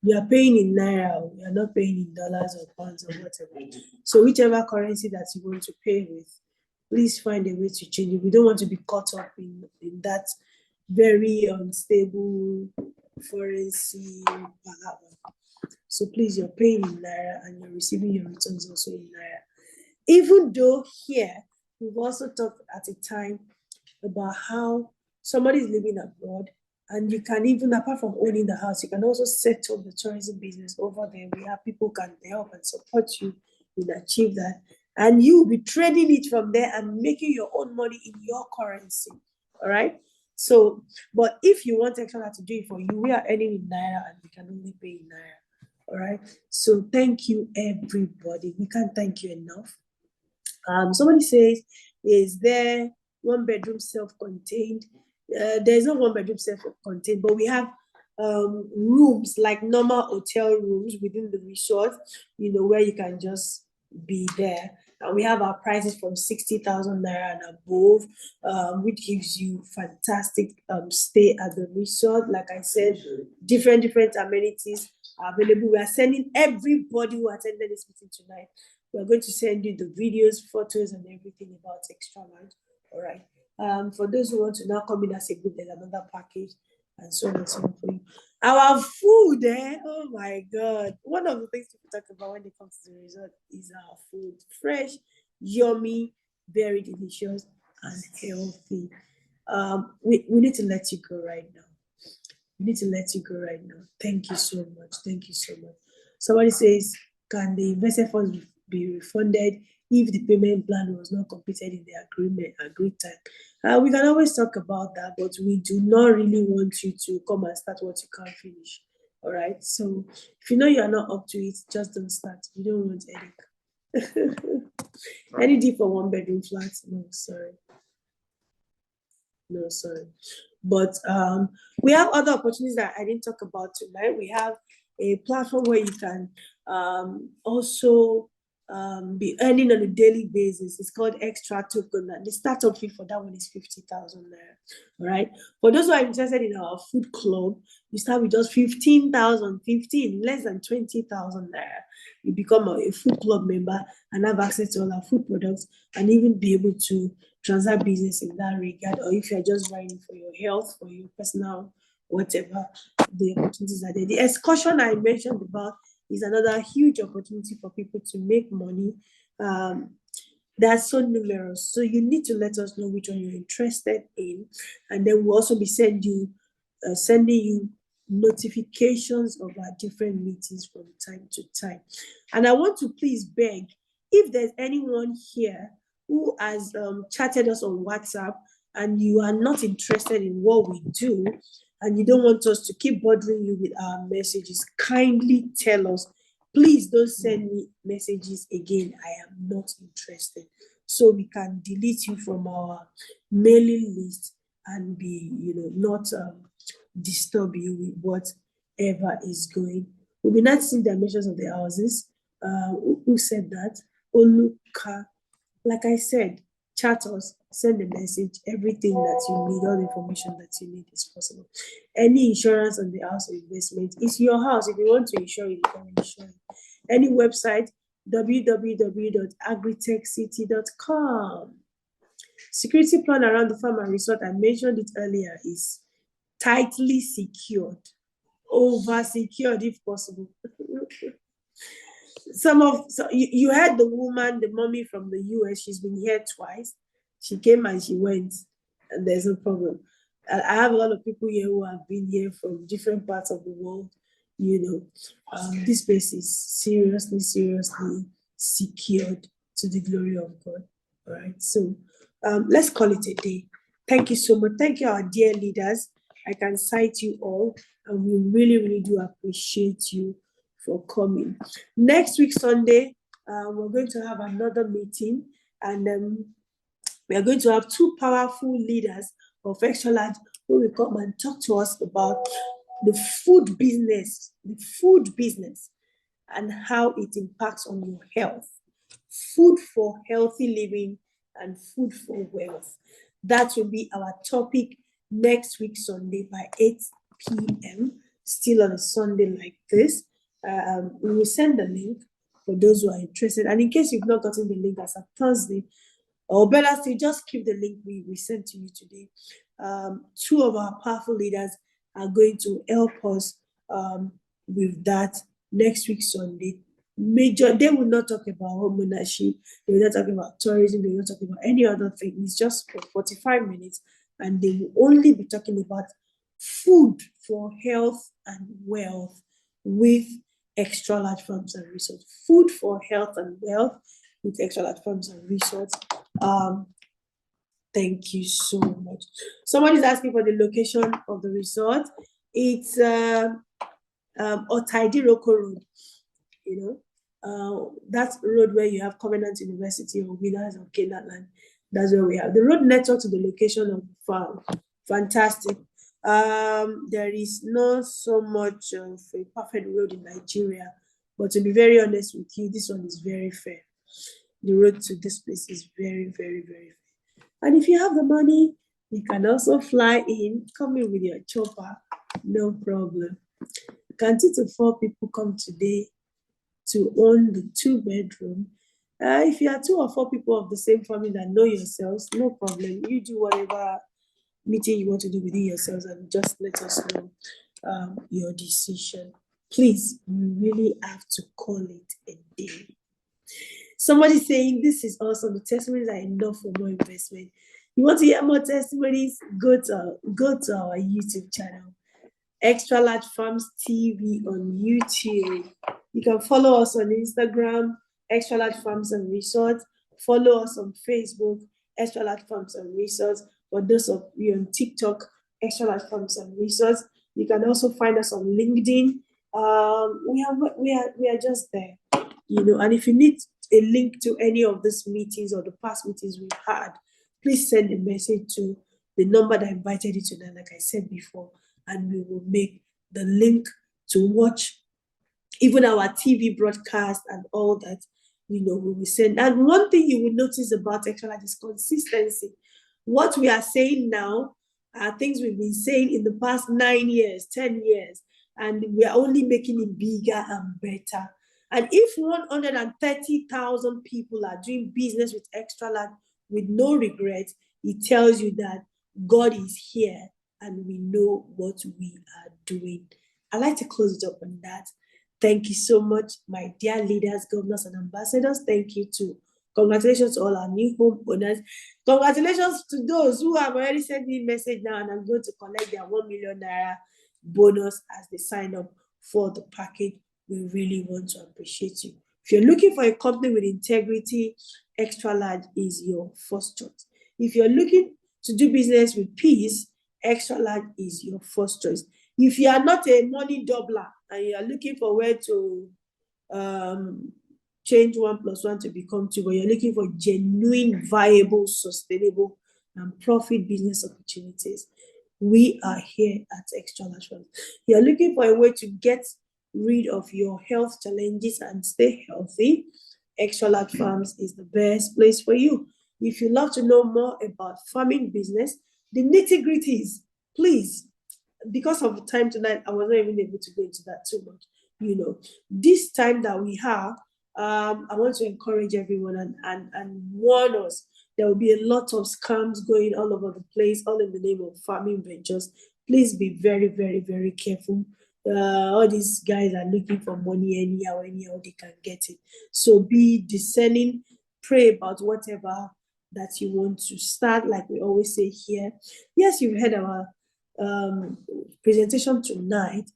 We are paying in Naira, we are not paying in dollars or pounds or whatever. So whichever currency that you want to pay with, please find a way to change it. We don't want to be caught up in that very unstable currency. So please, you're paying in Naira and you're receiving your returns also in Naira. Even though here, we've also talked at a time about how somebody is living abroad, and you can even, apart from owning the house, you can also set up the tourism business over there. We have people who can help and support you in achieve that. And you will be trading it from there and making your own money in your currency. All right. So, but if you want extra large to do it for you, we are earning in naira and we can only pay in naira. All right. So thank you, everybody. We can't thank you enough. Somebody says, is there one bedroom self-contained? There's not one bedroom self-contained, but we have rooms like normal hotel rooms within the resort, where you can just be there. And we have our prices from 60,000 naira and above, which gives you fantastic stay at the resort. Like I said, different amenities are available. We are sending everybody who attended this meeting tonight. We're going to send you the videos, photos, and everything about extra large. All right. For those who want to now come in as a group, there's another package, and so on and so on for you. Our food, oh my God. One of the things people talk about when they come to the resort is our food. Fresh, yummy, very delicious, and healthy. We need to let you go right now. We need to let you go right now. Thank you so much. Thank you so much. Somebody says, can the investor funds be refunded if the payment plan was not completed in the agreed time? We can always talk about that, but we do not really want you to come and start what you can't finish. All right. So if you know you are not up to it, just don't start. You don't want headache. Any deal for one bedroom flat? No, sorry. No, sorry. But we have other opportunities that I didn't talk about tonight. We have a platform where you can also be earning on a daily basis. It's called Extra Token. The startup fee for that one is 50,000 naira. All right. For those who are interested in our food club, you start with just 15,000, less than 20,000 naira. You become a food club member and have access to all our food products and even be able to transact business in that regard. Or if you're just buying it for your health, for your personal, whatever, the opportunities are there. The excursion I mentioned about is another huge opportunity for people to make money. They are so numerous. So you need to let us know which one you're interested in. And then we'll also be sending you notifications of our different meetings from time to time. And I want to please beg, if there's anyone here who has chatted us on WhatsApp and you are not interested in what we do and you don't want us to keep bothering you with our messages, kindly tell us. Please don't send me messages again. I am not interested. So we can delete you from our mailing list and be, not disturb you with whatever is going. We'll be not seeing dimensions of the houses. Who said that? Oluka. Like I said, chat us, send a message, everything that you need, all the information that you need is possible. Any insurance on the house or investment, it's your house. If you want to insure it, you can insure it. Any website, www.agritechcity.com. Security plan around the farm and resort, I mentioned it earlier, is tightly secured, over secured if possible. You heard the woman, the mommy from the US, she's been here twice. She came and she went, and there's no problem. I have a lot of people here who have been here from different parts of the world. This place is seriously secured to the glory of God. All right, so let's call it a day. Thank you so much. Thank you, our dear leaders. I can cite you all, and we really do appreciate you for coming. Next week, Sunday, we're going to have another meeting, and we are going to have two powerful leaders of Extra Large who will come and talk to us about the food business, and how it impacts on your health. Food for healthy living and food for wealth. That will be our topic next week, Sunday, by 8 p.m., still on a Sunday like this. We will send the link for those who are interested. And in case you've not gotten the link as of Thursday, or better still, just keep the link we sent to you today. Two of our powerful leaders are going to help us with that next week, Sunday. They will not talk about home ownership, they will not talk about tourism, they will not talk about any other thing. It's just for 45 minutes, and they will only be talking about food for health and wealth with Extra Large Farms and Resorts. Food for health and wealth with Extra Large Farms and Resorts. Thank you so much. Somebody's asking for the location of the resort. It's Otaidiroko Road, that road where you have Covenant University or Winners of Canaan. That's where we have the road network to the location of the farm. Fantastic. There is not so much of a perfect road in Nigeria, but to be very honest with you, this one is very fair. The road to this place is very, very, very fair. And if you have the money, you can also fly in, come in with your chopper, no problem. Can 2 to 4 people come today to own the 2-bedroom? If you are 2 or 4 people of the same family that know yourselves, no problem. You do whatever meeting you want to do within yourselves and just let us know your decision. Please, you really have to call it a day. Somebody saying this is awesome. The testimonies are enough for more investment. You want to hear more testimonies? Go to our YouTube channel, Extra Large Farms TV on YouTube. You can follow us on Instagram, Extra Large Farms and Resorts. Follow us on Facebook, Extra Large Farms and Resorts. For those of you on TikTok, Extra Large Farms and Resorts. You can also find us on LinkedIn. We are just there, And if you need a link to any of these meetings or the past meetings we've had, please send a message to the number that I invited you tonight, like I said before, and we will make the link to watch even our TV broadcast and all that, we will send. And one thing you will notice about Extra Large is consistency. What we are saying now are things we've been saying in the past 9 years, 10 years, and we are only making it bigger and better. And if 130,000 people are doing business with Extra Large with no regrets, it tells you that God is here and we know what we are doing. I'd like to close it up on that. Thank you so much, my dear leaders, governors, and ambassadors. Thank you too. Congratulations to all our new home owners. Congratulations to those who have already sent me a message now, and I'm going to collect their 1 million naira bonus as they sign up for the package. We really want to appreciate you. If you're looking for a company with integrity, Extra Large is your first choice. If you're looking to do business with peace, Extra Large is your first choice. If you are not a money doubler and you are looking for where to change 1 + 1 to become 2, but you're looking for genuine, viable, sustainable, and profit business opportunities, we are here at Extra Large Farms. You're looking for a way to get rid of your health challenges and stay healthy, Extra Large Farms is the best place for you. If you love to know more about farming business, the nitty-gritties, please, because of the time tonight, I was not even able to go into that too much. This time that we have, I want to encourage everyone and warn us. There will be a lot of scams going all over the place, all in the name of farming ventures. Please be very, very, very careful. All these guys are looking for money anyhow they can get it. So be discerning, pray about whatever that you want to start, like we always say here. Yes, you've heard our presentation tonight.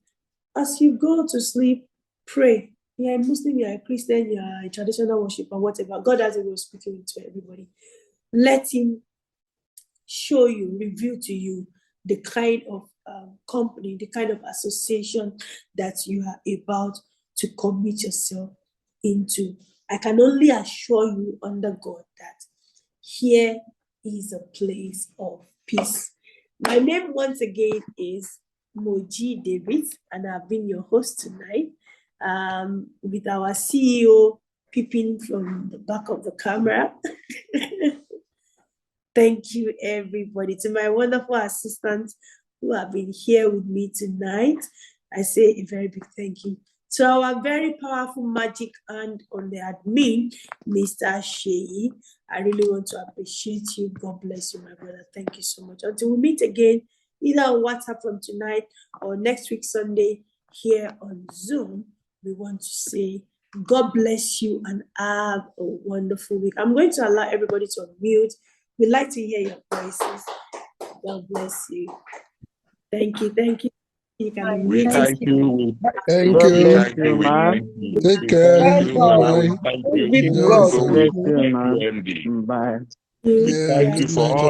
As you go to sleep, pray. You're a Muslim, you're a Christian, you're a traditional worshiper, whatever. God has a way of speaking to everybody. Let him show you, reveal to you the kind of company, the kind of association that you are about to commit yourself into. I can only assure you under God that here is a place of peace. My name once again is Moji David, and I've been your host tonight with our CEO peeping from the back of the camera. Thank you, everybody. To my wonderful assistants who have been here with me tonight, I say a very big thank you. To our very powerful magic hand on the admin, Mr. Sheyi, I really want to appreciate you. God bless you, my brother. Thank you so much. Until we meet again, either on WhatsApp from tonight or next week, Sunday, here on Zoom, we want to say God bless you and have a wonderful week. I'm going to allow everybody to unmute. We'd like to hear your voices. God bless you. Thank you. Thank you. You can unmute. Thank you. Thank God you. bless you, man. Take care. Thank you. Bye-bye. Thank you. Big Keep God going bless with you, man. MD. Bye. Yeah, Thank you good for night. all.